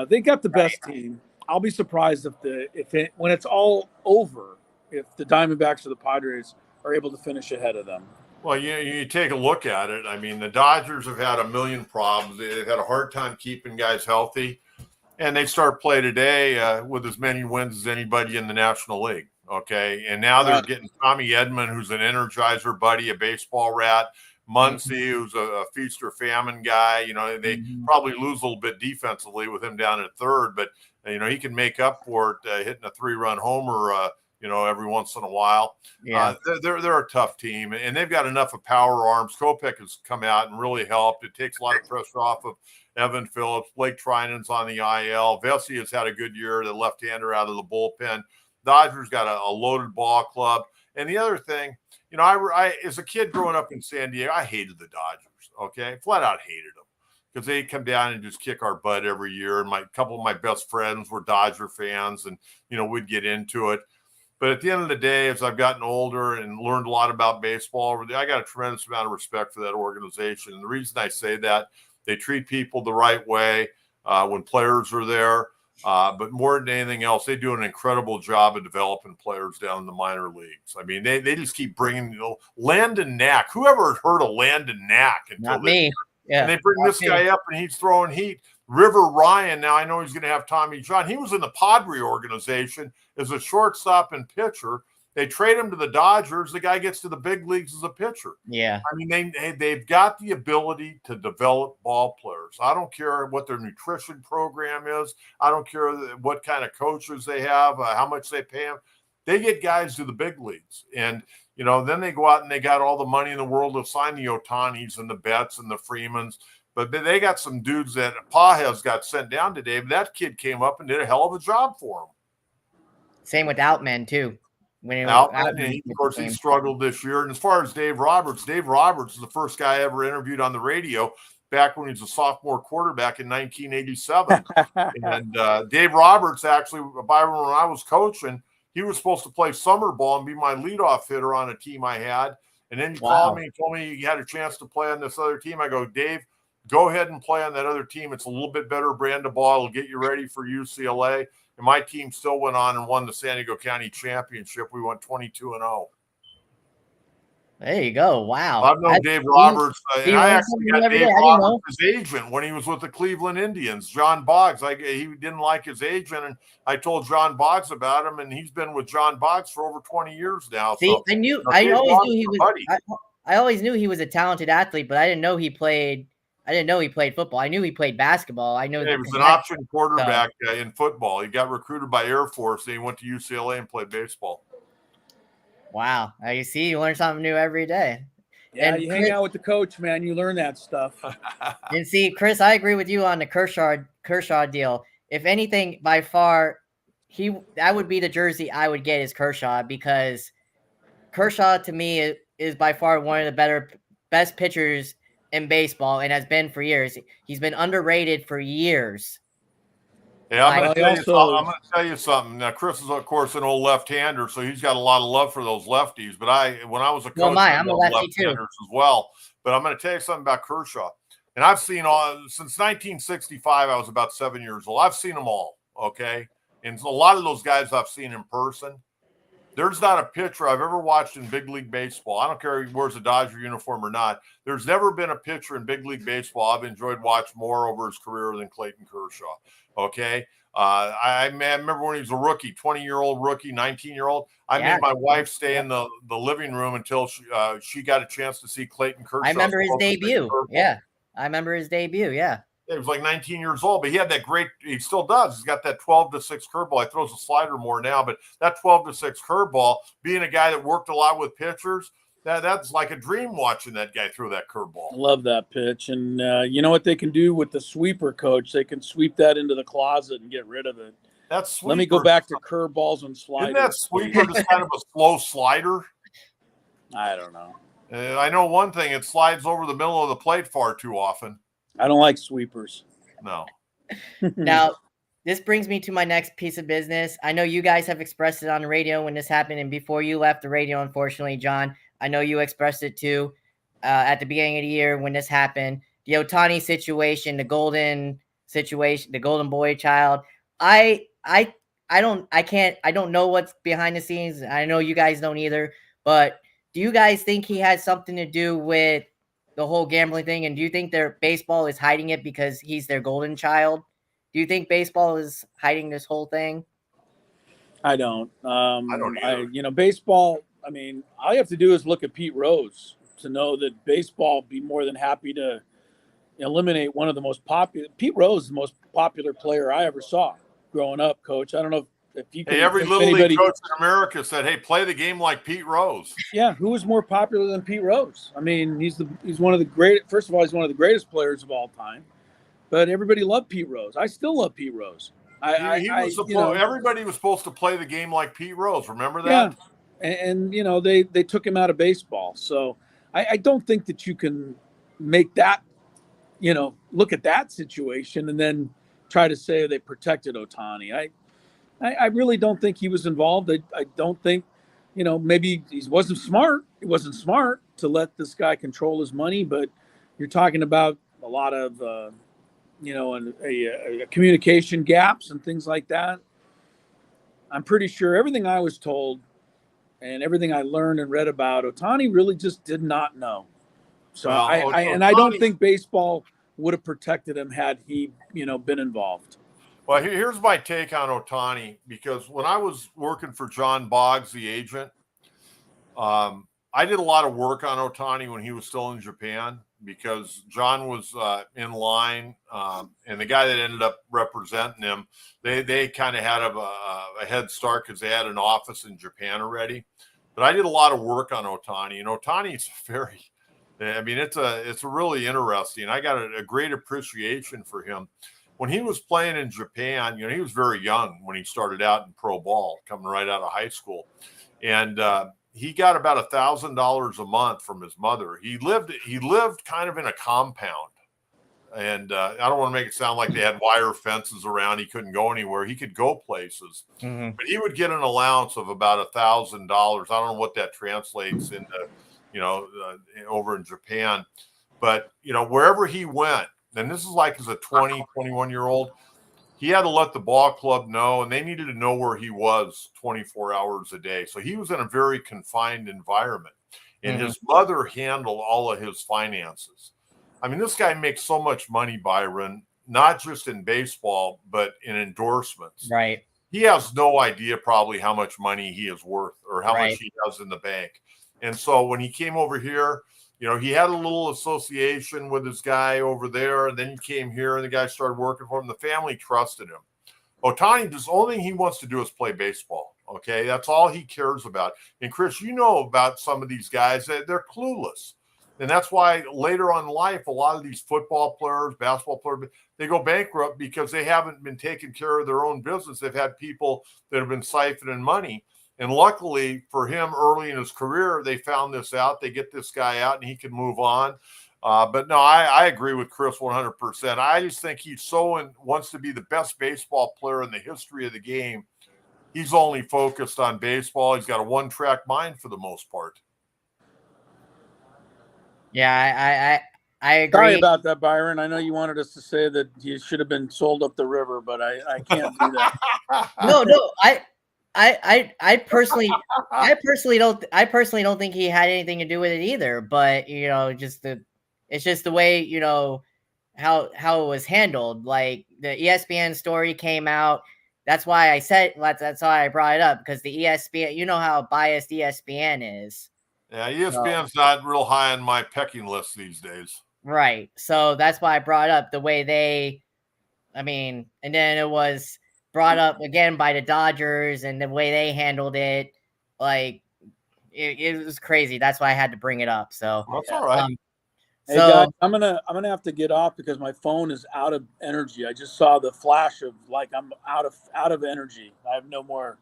They got the best team. I'll be surprised when it's all over, if the Diamondbacks or the Padres are able to finish ahead of them. Well, you take a look at it. I mean, the Dodgers have had a million problems. They've had a hard time keeping guys healthy, and they start play today with as many wins as anybody in the National League. Okay. And now they're getting Tommy Edmond, who's an Energizer buddy, a baseball rat. Muncie, who's a feast or famine guy. They probably lose a little bit defensively with him down at third, but he can make up for it hitting a 3-run homer, every once in a while. Yeah. They're a tough team, and they've got enough of power arms. Kopech has come out and really helped. It takes a lot of pressure off of Evan Phillips. Blake Trinan's on the IL. Vesey has had a good year, the left-hander out of the bullpen. Dodgers got a loaded ball club. And the other thing, I as a kid growing up in San Diego, I hated the Dodgers, okay? Flat out hated them because they come down and just kick our butt every year. And a couple of my best friends were Dodger fans, and, we'd get into it. But at the end of the day, as I've gotten older and learned a lot about baseball, I got a tremendous amount of respect for that organization. And the reason I say that, they treat people the right way when players are there. But more than anything else, they do an incredible job of developing players down in the minor leagues. I mean, they just keep bringing Landon Knack. Whoever heard of Landon Knack until Not me. Yeah. And they bring this guy up, and he's throwing heat. River Ryan, now I know he's going to have Tommy John. He was in the Padre organization as a shortstop and pitcher. They trade him to the Dodgers. The guy gets to the big leagues as a pitcher. Yeah. I mean, they've got the ability to develop ball players. I don't care what their nutrition program is. I don't care what kind of coaches they have, how much they pay them. They get guys to the big leagues. And, then they go out and they got all the money in the world to sign the Otanis and the Betts and the Freemans. But they got some dudes that Pajes got sent down today. But that kid came up and did a hell of a job for him. Same with Outman, too. Outman, and of course, he struggled this year. And as far as Dave Roberts is the first guy I ever interviewed on the radio back when he was a sophomore quarterback in 1987. And Dave Roberts, actually, Byron, when I was coaching, he was supposed to play summer ball and be my leadoff hitter on a team I had. And then he called me and told me he had a chance to play on this other team. I go, Dave, go ahead and play on that other team. It's a little bit better brand of ball. It'll get you ready for UCLA. And my team still went on and won the San Diego County Championship. We went 22-0. There you go. Wow. I've known Dave Roberts. And I actually got Dave Roberts, his agent, when he was with the Cleveland Indians, John Boggs. He didn't like his agent, and I told John Boggs about him, and he's been with John Boggs for over 20 years now. See, so, I always knew he was a talented athlete, but I didn't know he played football. I knew he played basketball. I know he was an option quarterback in football. He got recruited by Air Force, and he went to UCLA and played baseball. Wow. You see, you learn something new every day. Yeah, and you hang out with the coach, man. You learn that stuff. And see, Chris, I agree with you on the Kershaw deal. If anything, by far, that would be the jersey I would get is Kershaw, because Kershaw to me is by far one of the best pitchers in baseball and has been for years. He's been underrated for years. Yeah, I'm going to tell you something. Now, Chris is, of course, an old left-hander, so he's got a lot of love for those lefties. But when I was a coach, I'm a lefty too as well. But I'm going to tell you something about Kershaw. And I've seen since 1965. I was about 7 years old. I've seen them all. Okay, and a lot of those guys I've seen in person. There's not a pitcher I've ever watched in big league baseball. I don't care if he wears a Dodger uniform or not. There's never been a pitcher in big league baseball I've enjoyed watching more over his career than Clayton Kershaw. Okay. I remember when he was a rookie, 20-year-old rookie, 19-year-old. I made my wife stay in the living room until she got a chance to see Clayton Kershaw. I remember his debut. Yeah. I remember his debut. Yeah. He was like 19 years old, but he had that he still does. He's got that 12-6 curveball. He throws a slider more now, but that 12-6 curveball, being a guy that worked a lot with pitchers, that's like a dream watching that guy throw that curveball. I love that pitch. And you know what they can do with the sweeper, coach? They can sweep that into the closet and get rid of it. Let me go back to curveballs and sliders. Isn't that sweeper just kind of a slow slider? I don't know. I know one thing. It slides over the middle of the plate far too often. I don't like sweepers. No. Now, this brings me to my next piece of business. I know you guys have expressed it on the radio when this happened, and before you left the radio, unfortunately, John, I know you expressed it too at the beginning of the year when this happened. The Ohtani situation, the golden boy child. I don't know what's behind the scenes. I know you guys don't either, but do you guys think he has something to do with the whole gambling thing? And do you think their baseball is hiding it because he's their golden child? Do you think baseball is hiding this whole thing? I don't. I don't either. Baseball. I mean, all you have to do is look at Pete Rose to know that baseball be more than happy to eliminate one of the most popular. Pete Rose is the most popular player I ever saw growing up, Coach. I don't know if you can Hey, every think of little league anybody. coach in America said, "Hey, play the game like Pete Rose." Yeah, who is more popular than Pete Rose? I mean, he's one of the great. First of all, he's one of the greatest players of all time. But everybody loved Pete Rose. I still love Pete Rose. He was supposed. Everybody was supposed to play the game like Pete Rose. Remember that? Yeah, and they took him out of baseball. So I don't think that you can make that look at that situation and then try to say they protected Ohtani. I really don't think he was involved. I don't think, maybe he wasn't smart. It wasn't smart to let this guy control his money, but you're talking about a lot of, communication gaps and things like that. I'm pretty sure everything I was told and everything I learned and read about Ohtani really just did not know. So Well, I don't think baseball would have protected him had he, been involved. Well, here's my take on Ohtani, because when I was working for John Boggs, the agent, I did a lot of work on Ohtani when he was still in Japan, because John was in line, and the guy that ended up representing him, they kind of had a head start because they had an office in Japan already. But I did a lot of work on Ohtani, and Ohtani is it's a really interesting. I got a great appreciation for him. When he was playing in Japan, he was very young when he started out in pro ball, coming right out of high school. And he got about $1,000 a month from his mother. He lived kind of in a compound. And I don't want to make it sound like they had wire fences around. He couldn't go anywhere. He could go places. Mm-hmm. But he would get an allowance of about $1,000. I don't know what that translates into, over in Japan. But, wherever he went, and this is like as a 20, 21-year-old, he had to let the ball club know, and they needed to know where he was 24 hours a day. So he was in a very confined environment, and his mother handled all of his finances. I mean, this guy makes so much money, Byron, not just in baseball, but in endorsements. Right. He has no idea probably how much money he is worth or how Right. much he has in the bank. And so when he came over here, he had a little association with his guy over there, and then he came here, and the guy started working for him. The family trusted him. Ohtani, the only thing he wants to do is play baseball. Okay, that's all he cares about. And Chris, about some of these guys, they're clueless, and that's why later on in life, a lot of these football players, basketball players, they go bankrupt because they haven't been taking care of their own business. They've had people that have been siphoning money. And luckily for him, early in his career, they found this out. They get this guy out, and he can move on. But no, I agree with Chris 100%. I just think he wants to be the best baseball player in the history of the game. He's only focused on baseball. He's got a one-track mind for the most part. Yeah, I agree. Sorry about that, Byron. I know you wanted us to say that he should have been sold up the river, but I can't do that. No, I personally don't think he had anything to do with it either. But it's just the way how it was handled. Like the ESPN story came out. That's why I said that's why I brought it up, because the ESPN, how biased ESPN is. Yeah, ESPN's not real high on my pecking list these days. Right. So that's why I brought up the way and then it was brought up again by the Dodgers and the way they handled it. Like it was crazy. That's why I had to bring it up. So that's all right. Hey guys, I'm gonna have to get off because my phone is out of energy. I just saw the flash of like I'm out of energy. I have no more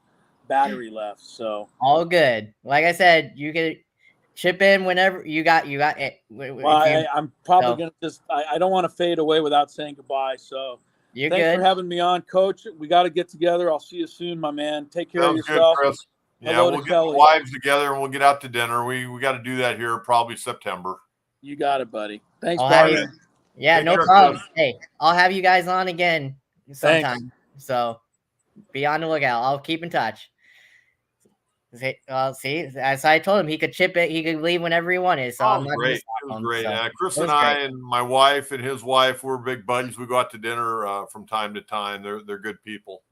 battery left. So all good. Like I said, you can chip in whenever you got it. Well, I'm probably gonna just. I don't want to fade away without saying goodbye. So thanks for having me on, Coach. We got to get together. I'll see you soon, my man. Take care of yourself. Good, Chris. Yeah, we'll get the wives together and we'll get out to dinner. We got to do that here probably September. You got it, buddy. Thanks, Byron. Yeah, no problem. Hey, I'll have you guys on again sometime. Thanks. So be on the lookout. I'll keep in touch. See, as I told him, he could chip it. He could leave whenever he wanted. So I'm not great. It was great. Chris and I and my wife and his wife, we're big buddies. We go out to dinner from time to time. They're good people.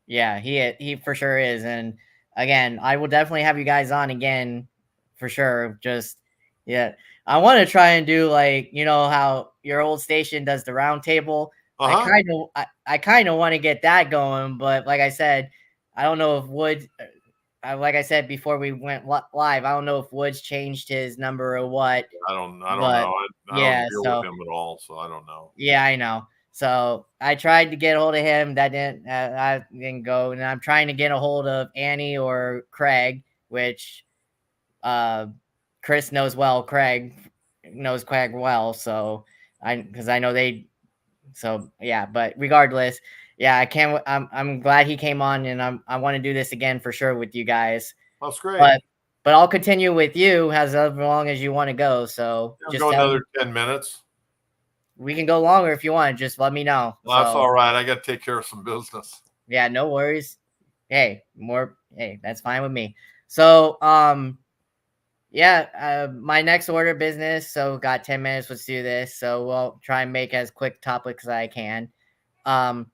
Yeah, he for sure is. And again, I will definitely have you guys on again for sure. Just yeah, I want to try and do like how your old station does the round table. Uh-huh. I kind of want to get that going, but like I said, I don't know if Woods. Like I said before we went live, I don't know if Woods changed his number or what. I don't But know. I yeah, don't deal with so him at all, so I don't know. yeah, I know. So I tried to get a hold of him. That I didn't go, and I'm trying to get a hold of Annie or Craig, which uh, Chris knows well. Craig knows Craig well, so because I know they. So yeah, but regardless, yeah, I can't. I'm glad he came on, and I want to do this again for sure with you guys. That's great. But I'll continue with you as long as you want to go. So I'll just go tell another me. 10 minutes. We can go longer if you want. Just let me know. Well, that's So all right. I got to take care of some business. yeah, no worries. Hey, that's fine with me. So yeah, my next order of business. So got 10 minutes. Let's do this. So we'll try and make as quick topics as I can. Um,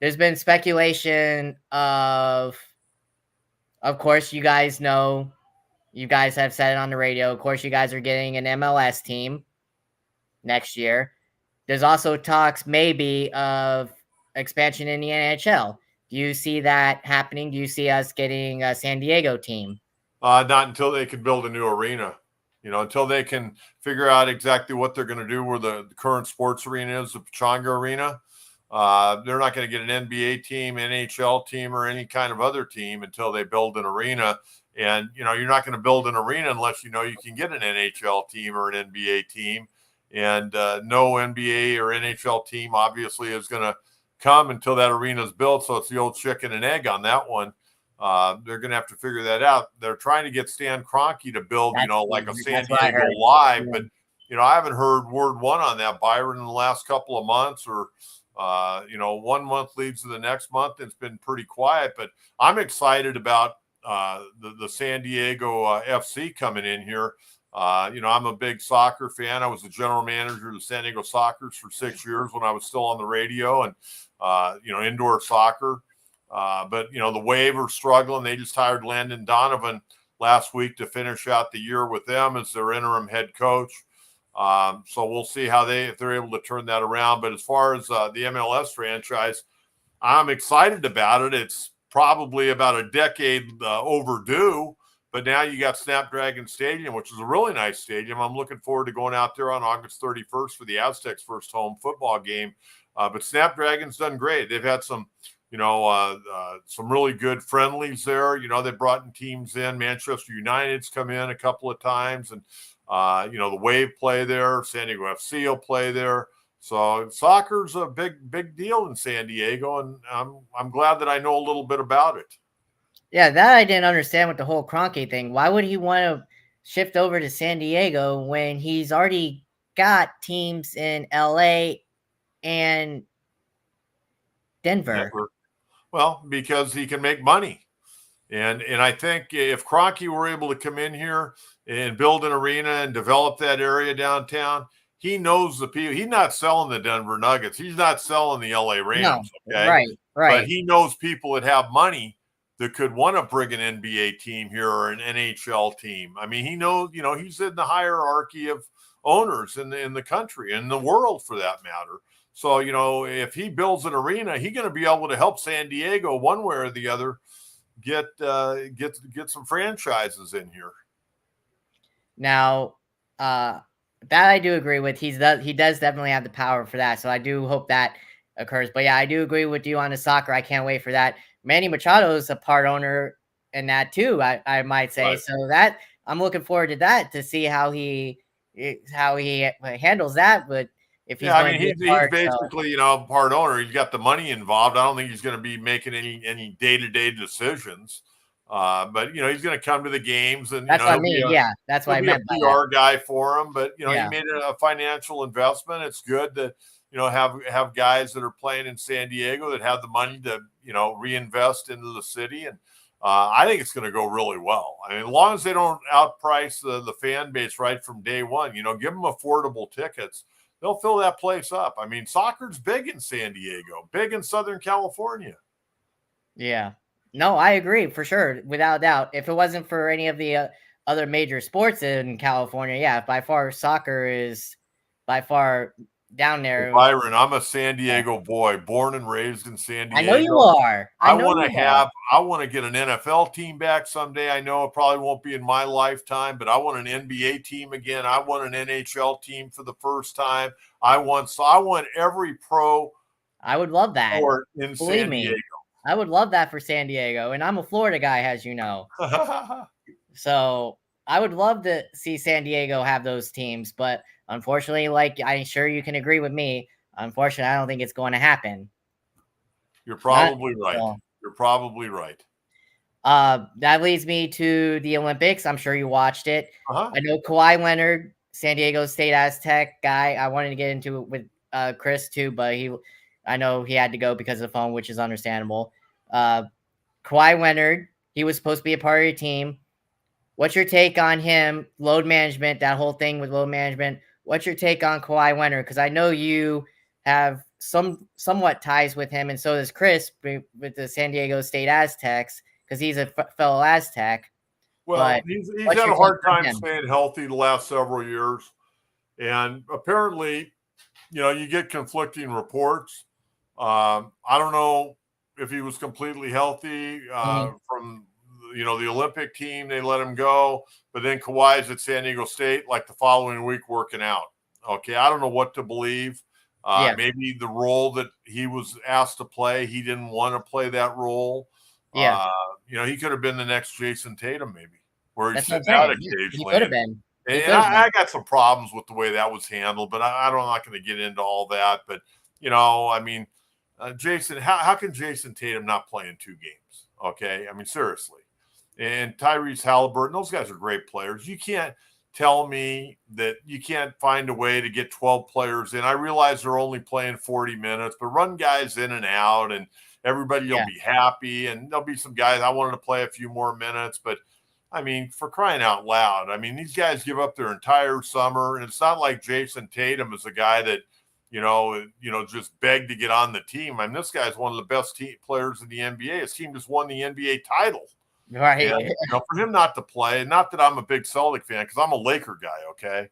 there's been speculation of course, you guys know, you guys have said it on the radio. Of course, you guys are getting an MLS team next year. There's also talks maybe of expansion in the NHL. Do you see that happening? Do you see us getting a San Diego team? Not until they can build a new arena. Until they can figure out exactly what they're going to do where the current sports arena is, the Pechanga Arena. They're not going to get an NBA team, NHL team, or any kind of other team until they build an arena. And, you're not going to build an arena unless you can get an NHL team or an NBA team. And no NBA or NHL team obviously is going to come until that arena is built. So it's the old chicken and egg on that one. They're going to have to figure that out. They're trying to get Stan Kroenke to build, like a San That's what I Diego heard. Live, Yeah. but I haven't heard word one on that, Byron, in the last couple of months, or 1 month leads to the next month. It's been pretty quiet, but I'm excited about the San Diego FC coming in here. I'm a big soccer fan. I was the general manager of the San Diego Sockers for 6 years when I was still on the radio and, indoor soccer. But the Wave are struggling. They just hired Landon Donovan last week to finish out the year with them as their interim head coach. So we'll see if they're able to turn that around. But as far as the MLS franchise, I'm excited about it. It's probably about a decade overdue. But now you got Snapdragon Stadium, which is a really nice stadium. I'm looking forward to going out there on August 31st for the Aztecs' first home football game. But Snapdragon's done great. They've had some really good friendlies there. They brought in teams in. Manchester United's come in a couple of times, and the Wave play there. San Diego FC will play there. So soccer's a big deal in San Diego, and I'm glad that I know a little bit about it. Yeah, that I didn't understand with the whole Kroenke thing. Why would he want to shift over to San Diego when he's already got teams in LA and Denver? Well, because he can make money. And I think if Kroenke were able to come in here and build an arena and develop that area downtown, he knows the people. He's not selling the Denver Nuggets. He's not selling the LA No, Rams. Okay. right. But he knows people that have money that could want to bring an NBA team here or an NHL team. I mean, he knows, he's in the hierarchy of owners in the country, in the world for that matter. So, if he builds an arena, he's going to be able to help San Diego one way or the other get some franchises in here. Now, that I do agree with. He does definitely have the power for that. So I do hope that occurs. But yeah, I do agree with you on the soccer. I can't wait for that. Manny Machado is a part owner in that too. I might say Right. so. That I'm looking forward to that to see how he handles that. But if he's going to be a he's part, basically part owner. He's got the money involved. I don't think he's going to be making any day-to-day decisions. But he's going to come to the games, and that's what I mean. Yeah, that's what I meant by a that. PR guy for him. But he Yeah. made a financial investment. It's good that have guys that are playing in San Diego that have the money to reinvest into the city, and I think it's going to go really well. I mean, as long as they don't outprice the fan base right from day one, give them affordable tickets. They'll fill that place up. I mean, soccer's big in San Diego, big in Southern California. Yeah. No, I agree for sure, without a doubt. If it wasn't for any of the other major sports in California, yeah, by far soccer is by far down there. Byron, I'm a San Yeah. Diego boy, born and raised in San I know you Diego. are. I know you are. I want to get an NFL team back someday. I know it probably won't be in my lifetime, but I want an NBA team again. I want an NHL team for the first time. I want every pro I would love that. sport in Believe San me, Diego. I would love that for San Diego, and I'm a Florida guy, as you know. So I would love to see San Diego have those teams, but unfortunately, like I'm sure you can agree with me, unfortunately, I don't think it's going to happen. You're Not probably right. well. You're probably right. That leads me to the Olympics. I'm sure you watched it. Uh-huh. I know Kawhi Leonard, San Diego State Aztec guy. I wanted to get into it with Chris too, but I know he had to go because of the phone, which is understandable. Uh, Kawhi Leonard, he was supposed to be a part of your team. What's your take on him? Load management, that whole thing with load management. What's your take on Kawhi Leonard? Because I know you have somewhat ties with him, and so does Chris with the San Diego State Aztecs because he's a fellow Aztec. Well, But he's what's had your a take hard on time him? staying healthy the last several years. And apparently, you get conflicting reports. I don't know if he was completely healthy from, the Olympic team. They let him go. But then Kawhi's at San Diego State like the following week working out. Okay, I don't know what to believe. Yeah, Maybe the role that he was asked to play, he didn't want to play that role. yeah, He could have been the next Jason Tatum, maybe, where he's that's what I'm sitting out saying. He occasionally. could have been. He And could have been. I got some problems with the way that was handled, but I'm not going to get into all that. But, I mean, Jason, how can Jason Tatum not play in 2 games? Okay. I mean, seriously. And Tyrese Halliburton, those guys are great players. You can't tell me that you can't find a way to get 12 players in. I realize they're only playing 40 minutes, but run guys in and out and everybody will Yeah, be happy. And there'll be some guys I wanted to play a few more minutes, but I mean, for crying out loud, I mean, these guys give up their entire summer, and it's not like Jason Tatum is a guy that, just begged to get on the team. I mean, this guy's one of the best players in the NBA. His team just won the NBA title. right. And, for him not to play, not that I'm a big Celtic fan because I'm a Laker guy, okay?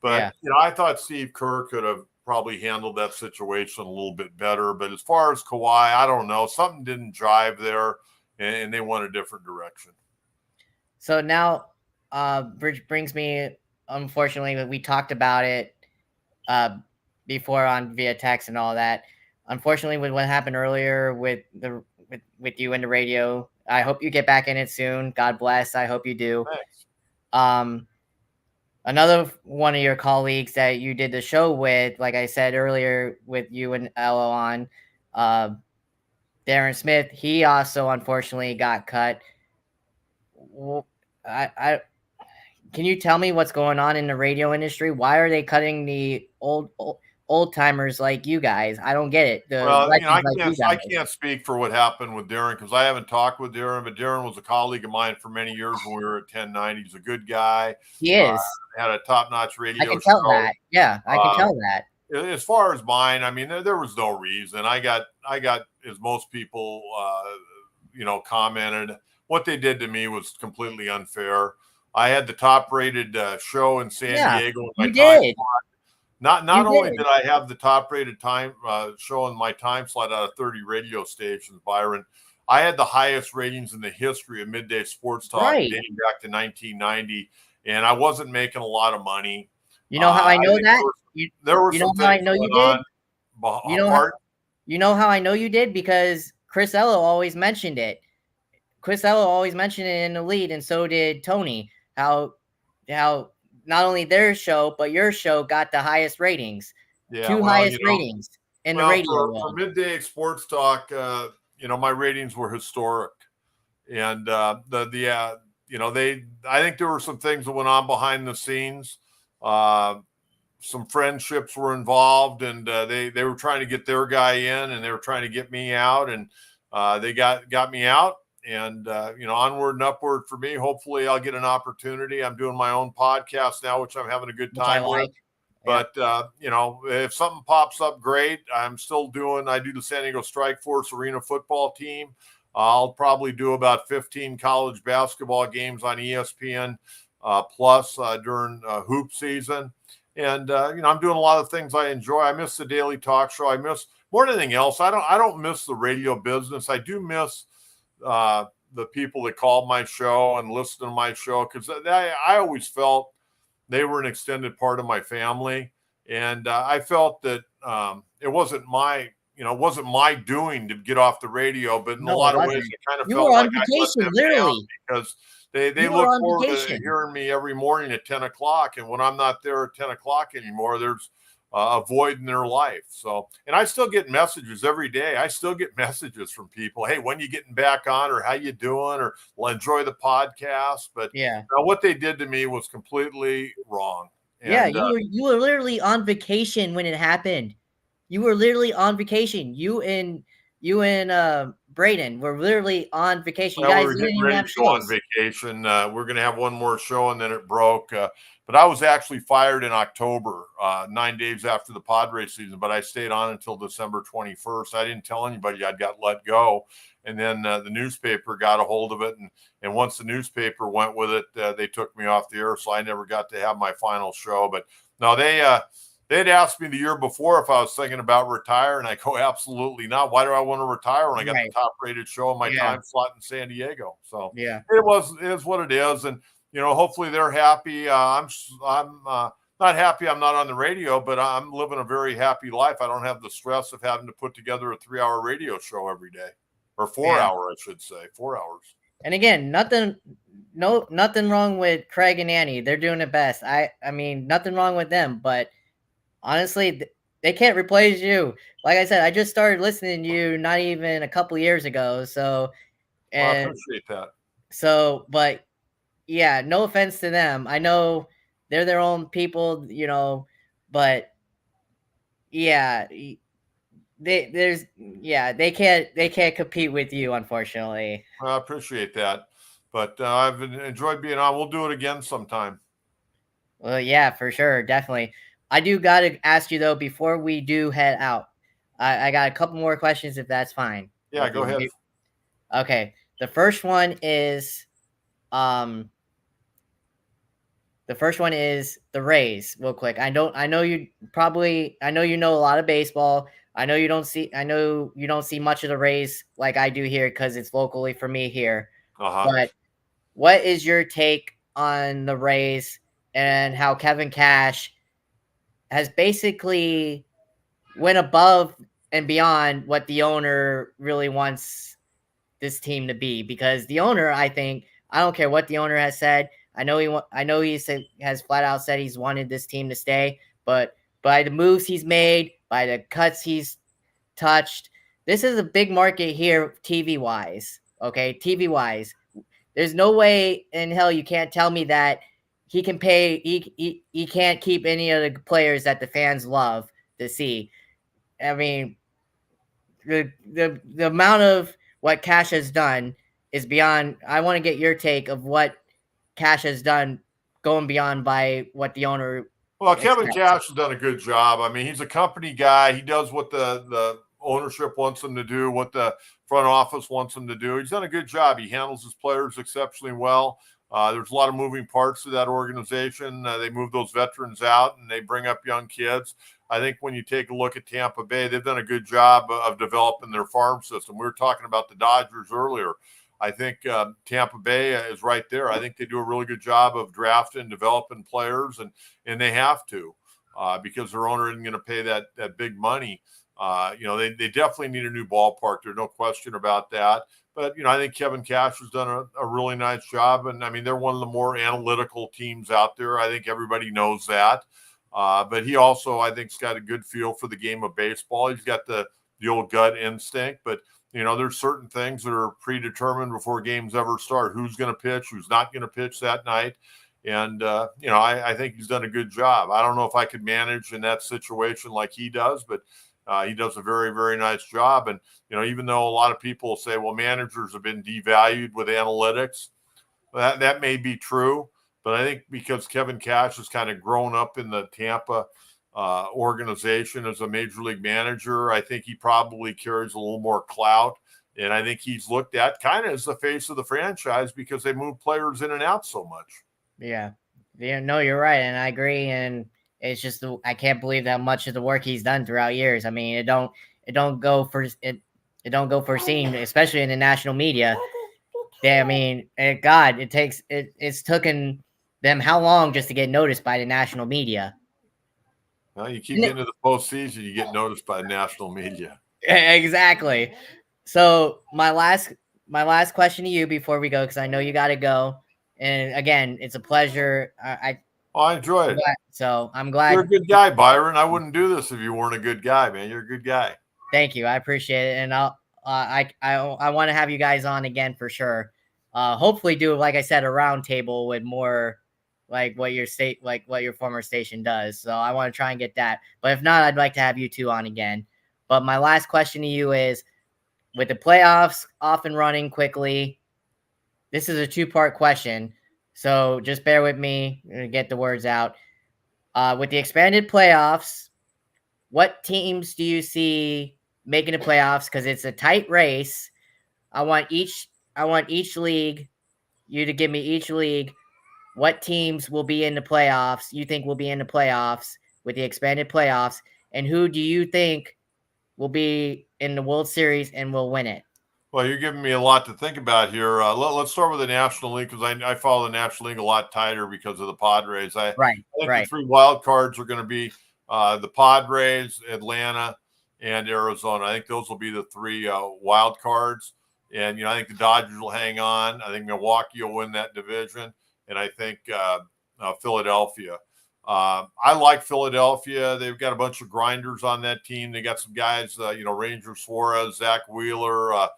But, Yeah. I thought Steve Kerr could have probably handled that situation a little bit better. But as far as Kawhi, I don't know. Something didn't drive there, and they went a different direction. So now, which brings me, unfortunately, we talked about it before on via text and all that. Unfortunately, with what happened earlier with you and the radio, I hope you get back in it soon. God bless. I hope you do. Thanks. Another one of your colleagues that you did the show with, like I said earlier, with you and Ello on, Darren Smith, he also unfortunately got cut. I can you tell me what's going on in the radio industry? Why are they cutting the old timers like you guys? I don't get it. The Well, legends like you I guys. can't speak for what happened with Darren because I haven't talked with Darren, but Darren was a colleague of mine for many years when we were at 1090. He's a good guy. He is. Had a top-notch radio I can tell show. that. Yeah, I can tell that. As far as mine, I mean, there was no reason. I got as most people, commented. What they did to me was completely unfair. I had the top-rated show in San Diego. You did. Not only did I have the top-rated time show in my time slot out of 30 radio stations, Byron, I had the highest ratings in the history of midday sports talk dating back to 1990, and I wasn't making a lot of money. You know how I know that? There were some things I know you did. You know how I know you did because Chris Ello always mentioned it. Chris Ello always mentioned it in the lead, and so did Tony. How not only their show but your show got the highest ratings. Yeah, Two highest ratings in the radio world. For midday sports talk, my ratings were historic, and I think there were some things that went on behind the scenes. Some friendships were involved, and they were trying to get their guy in, and they were trying to get me out, and they got me out. And, onward and upward for me. Hopefully I'll get an opportunity. I'm doing my own podcast now, which I'm having a good time with. But, if something pops up, great. I do the San Diego Strike Force Arena football team. I'll probably do about 15 college basketball games on ESPN plus during hoop season. And I'm doing a lot of things I enjoy. I miss the daily talk show. I miss more than anything else. I don't miss the radio business. I do miss the people that call my show and listen to my show, because I always felt they were an extended part of my family, and I felt that it wasn't my doing to get off the radio, but in a No, it lot of ways, wasn't. it kind of You felt were on like I let vacation, them down, literally. because they You were look on forward to vacation. hearing me every morning at 10 o'clock. And when I'm not there at 10 o'clock anymore, there's a void in their life. So, and I still get messages every day. I still get messages from people. Hey, when you getting back on, or how you doing, or well, enjoy the podcast. But Yeah. what they did to me was completely wrong. Yeah, And you were literally on vacation when it happened. You were literally on vacation. You and Braden were literally on vacation. You well, we guys were didn't getting even ready have to go on shows. vacation. We're going to have one more show, and then it broke. But I was actually fired in October, 9 days after the Padres season. But I stayed on until December 21st. I didn't tell anybody I'd got let go. And then the newspaper got a hold of it. And once the newspaper went with it, they took me off the air. So I never got to have my final show. But no, they'd asked me the year before if I was thinking about retiring. I go, absolutely not. Why do I want to retire when I got the top rated show in my time slot in San Diego? So it is what it is. And, hopefully they're happy. I'm not happy I'm not on the radio, but I'm living a very happy life. I don't have the stress of having to put together a 3-hour radio show every day, or 4 hour, I should say, 4 hours. And again, nothing wrong with Craig and Annie. They're doing it best. I mean, nothing wrong with them, but honestly, they can't replace you. Like I said, I just started listening to you not even a couple years ago. So, I appreciate that. So, but yeah, no offense to them. I know they're their own people, but yeah, they can't compete with you, unfortunately. I appreciate that, but I've enjoyed being on. We'll do it again sometime. Well, yeah, for sure, definitely. I do got to ask you though, before we do head out, I got a couple more questions if that's fine. Yeah, go ahead. Okay, the first one is the Rays. Real quick, I know you know a lot of baseball. I know you don't see much of the Rays like I do here because it's locally for me here. But what is your take on the Rays and how Kevin Cash has basically went above and beyond what the owner really wants this team to be? Because the owner, I don't care what the owner has said. I know he has flat out said he's wanted this team to stay, but by the moves he's made, by the cuts he's touched, this is a big market here TV wise. Okay, TV wise, there's no way in hell you can't tell me that he can pay. He can't keep any of the players that the fans love to see. I mean, the amount of what Cash has done is beyond. I want to get your take of what Cash has done, going beyond by what the owner. Well, Kevin Cash has done a good job. I mean, he's a company guy. He does what the ownership wants him to do, what the front office wants him to do. He's done a good job. He handles his players exceptionally well. There's a lot of moving parts to that organization. They move those veterans out and they bring up young kids. I think when you take a look at Tampa Bay, they've done a good job of developing their farm system. We were talking about the Dodgers earlier. I think Tampa Bay is right there. I think they do a really good job of drafting, developing players, and they have to because their owner isn't going to pay that big money. They definitely need a new ballpark. There's no question about that. But, I think Kevin Cash has done a really nice job. And, I mean, they're one of the more analytical teams out there. I think everybody knows that. But he also, I think, has got a good feel for the game of baseball. He's got the old gut instinct. But, there's certain things that are predetermined before games ever start. Who's going to pitch, who's not going to pitch that night. And, I think he's done a good job. I don't know if I could manage in that situation like he does, but he does a very, very nice job. And, even though a lot of people say, well, managers have been devalued with analytics, that may be true. But I think because Kevin Cash has kind of grown up in the Tampa organization as a major league manager, I think he probably carries a little more clout And I think he's looked at kind of as the face of the franchise because they move players in and out so much. Yeah. No, you're right, and I agree. And it's just I can't believe that much of the work he's done throughout years. I mean, it don't go for it don't go for seen, especially in the national media. I mean, God, it's taken them how long just to get noticed by the national media? Well, you keep getting to the postseason, you get noticed by national media. Exactly. So my last question to you before we go, because I know you got to go. And again, it's a pleasure. I enjoyed it. So I'm glad. You're a good guy, Byron. I wouldn't do this if you weren't a good guy, man. You're a good guy. Thank you. I appreciate it, and I want to have you guys on again for sure. Hopefully, do like I said, a round table with more like what your former station does. So I want to try and get that. But if not, I'd like to have you two on again. But my last question to you is, with the playoffs off and running quickly, this is a two-part question. So just bear with me to get the words out. With the expanded playoffs, what teams do you see making the playoffs? Because it's a tight race. I want each league. You to give me each league. What teams will be in the playoffs? You think will be in the playoffs with the expanded playoffs, and who do you think will be in the World Series and will win it? Well, you're giving me a lot to think about here. Let's start with the National League because I follow the National League a lot tighter because of the Padres. I think the three wild cards are going to be the Padres, Atlanta, and Arizona. I think those will be the three wild cards. And, I think the Dodgers will hang on. I think Milwaukee will win that division. And I think Philadelphia. I like Philadelphia. They've got a bunch of grinders on that team. They got some guys, Ranger Suarez, Zach Wheeler,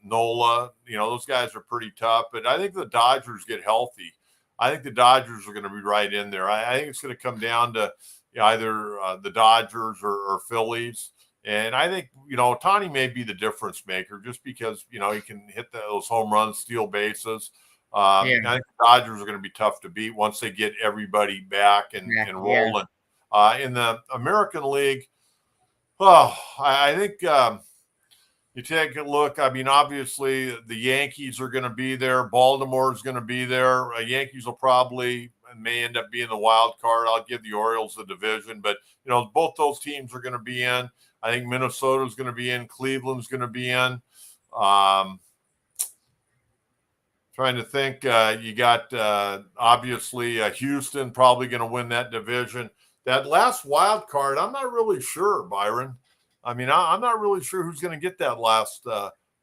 Nola, those guys are pretty tough, but I think the Dodgers get healthy. I think the Dodgers are going to be right in there. I think it's going to come down to either the Dodgers or Phillies. And I think, Ohtani may be the difference maker just because, he can hit those home runs, steal bases. I think the Dodgers are going to be tough to beat once they get everybody back and rolling. In the American League, I think you take a look. I mean, obviously, the Yankees are going to be there. Baltimore is going to be there. Yankees may end up being the wild card. I'll give the Orioles the division. But, both those teams are going to be in. I think Minnesota is going to be in. Cleveland's going to be in. Trying to think. You got, obviously, Houston probably going to win that division. That last wild card, I'm not really sure, Byron. I mean, I'm not really sure who's going to get that last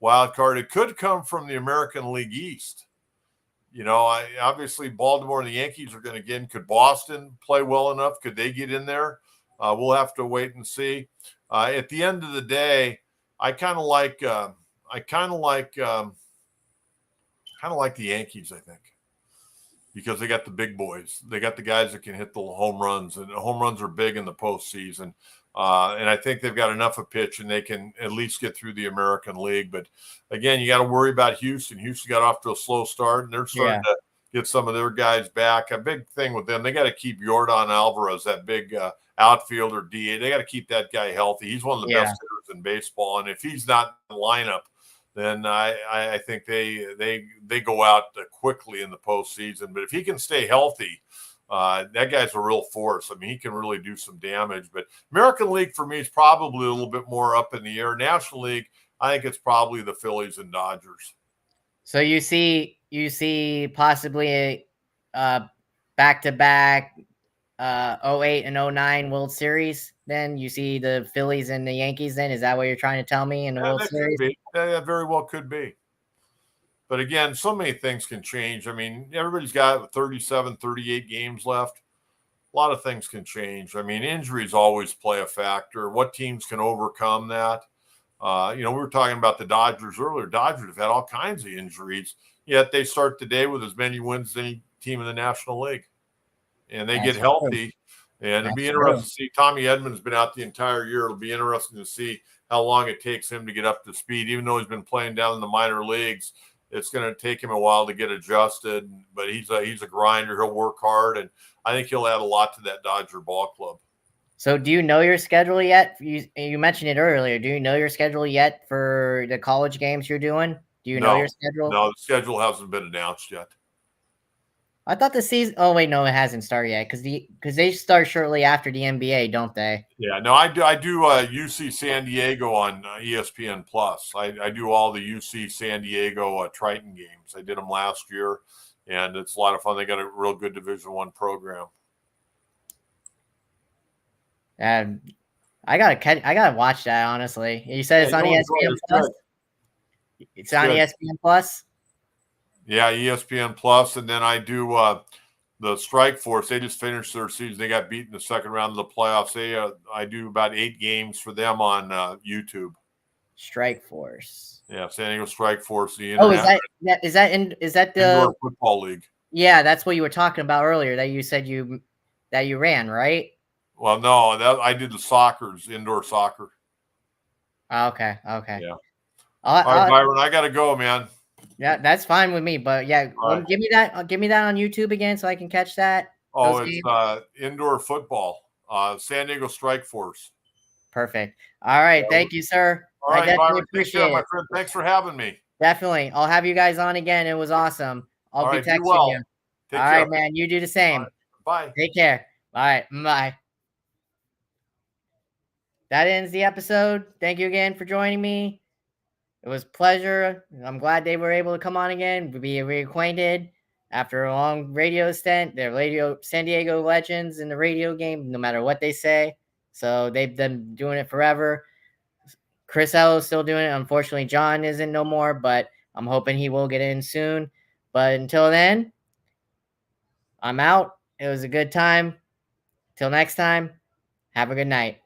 wild card. It could come from the American League East. Obviously Baltimore and the Yankees are going to get in. Could Boston play well enough? Could they get in there? We'll have to wait and see. At the end of the day, I kind of like the Yankees, I think, because they got the big boys. They got the guys that can hit the home runs, and home runs are big in the postseason. And I think they've got enough of pitch and they can at least get through the American League. But again, you got to worry about Houston. Houston got off to a slow start and they're starting to get some of their guys back. A big thing with them, they got to keep Yordan Alvarez, that big outfielder DA. They got to keep that guy healthy. He's one of the best hitters in baseball. And if he's not in the lineup, then I think they go out quickly in the postseason. But if he can stay healthy, that guy's a real force. I mean, he can really do some damage. But American League for me is probably a little bit more up in the air. National League, I think it's probably the Phillies and Dodgers. So you see possibly a back-to-back 08 and 09 World Series. Then you see the Phillies and the Yankees. Then is that what you're trying to tell me in the World Series? That very well could be. But again, so many things can change. I mean, everybody's got 37, 38 games left. A lot of things can change. I mean, injuries always play a factor. What teams can overcome that? We were talking about the Dodgers earlier. Dodgers have had all kinds of injuries, yet they start the day with as many wins as any team in the National League. And they get healthy. And it'll be interesting to see. Tommy Edman's been out the entire year. It'll be interesting to see how long it takes him to get up to speed. Even though he's been playing down in the minor leagues, it's going to take him a while to get adjusted. But he's a grinder. He'll work hard. And I think he'll add a lot to that Dodger ball club. So do you know your schedule yet? You mentioned it earlier. Do you know your schedule yet for the college games you're doing? Do you know your schedule? No, the schedule hasn't been announced yet. I thought the season. Oh wait, no, it hasn't started yet because they start shortly after the NBA, don't they? Yeah, no, I do UC San Diego on ESPN Plus. I do all the UC San Diego Triton games. I did them last year, and it's a lot of fun. They got a real good Division I program. I gotta watch that. Honestly, you said it's on ESPN Plus. It's on ESPN Plus. Yeah, ESPN Plus, and then I do the Strike Force. They just finished their season. They got beat in the second round of the playoffs. I do about 8 games for them on YouTube. Strike Force. Yeah, San Diego Strike Force. The is that the Indoor Football League? Yeah, that's what you were talking about earlier. That you said you ran, right? Well, no, I did the soccer's indoor soccer. Okay. Yeah. All right, Byron, I gotta go, man. Yeah, that's fine with me. But yeah, give me that. Give me that on YouTube again, so I can catch that. Oh, it's indoor football. San Diego Strike Force. Perfect. All right, thank you, sir. All right, I definitely Byron, appreciate it, my friend. Thanks for having me. Definitely, I'll have you guys on again. It was awesome. I'll be texting you. All right, man. You do the same. Right. Bye. Take care. All right. Bye. That ends the episode. Thank you again for joining me. It was a pleasure. I'm glad they were able to come on again, be reacquainted after a long radio stint. They're San Diego legends in the radio game, no matter what they say. So they've been doing it forever. Chris Ello is still doing it. Unfortunately, John isn't no more, but I'm hoping he will get in soon. But until then, I'm out. It was a good time. Till next time, have a good night.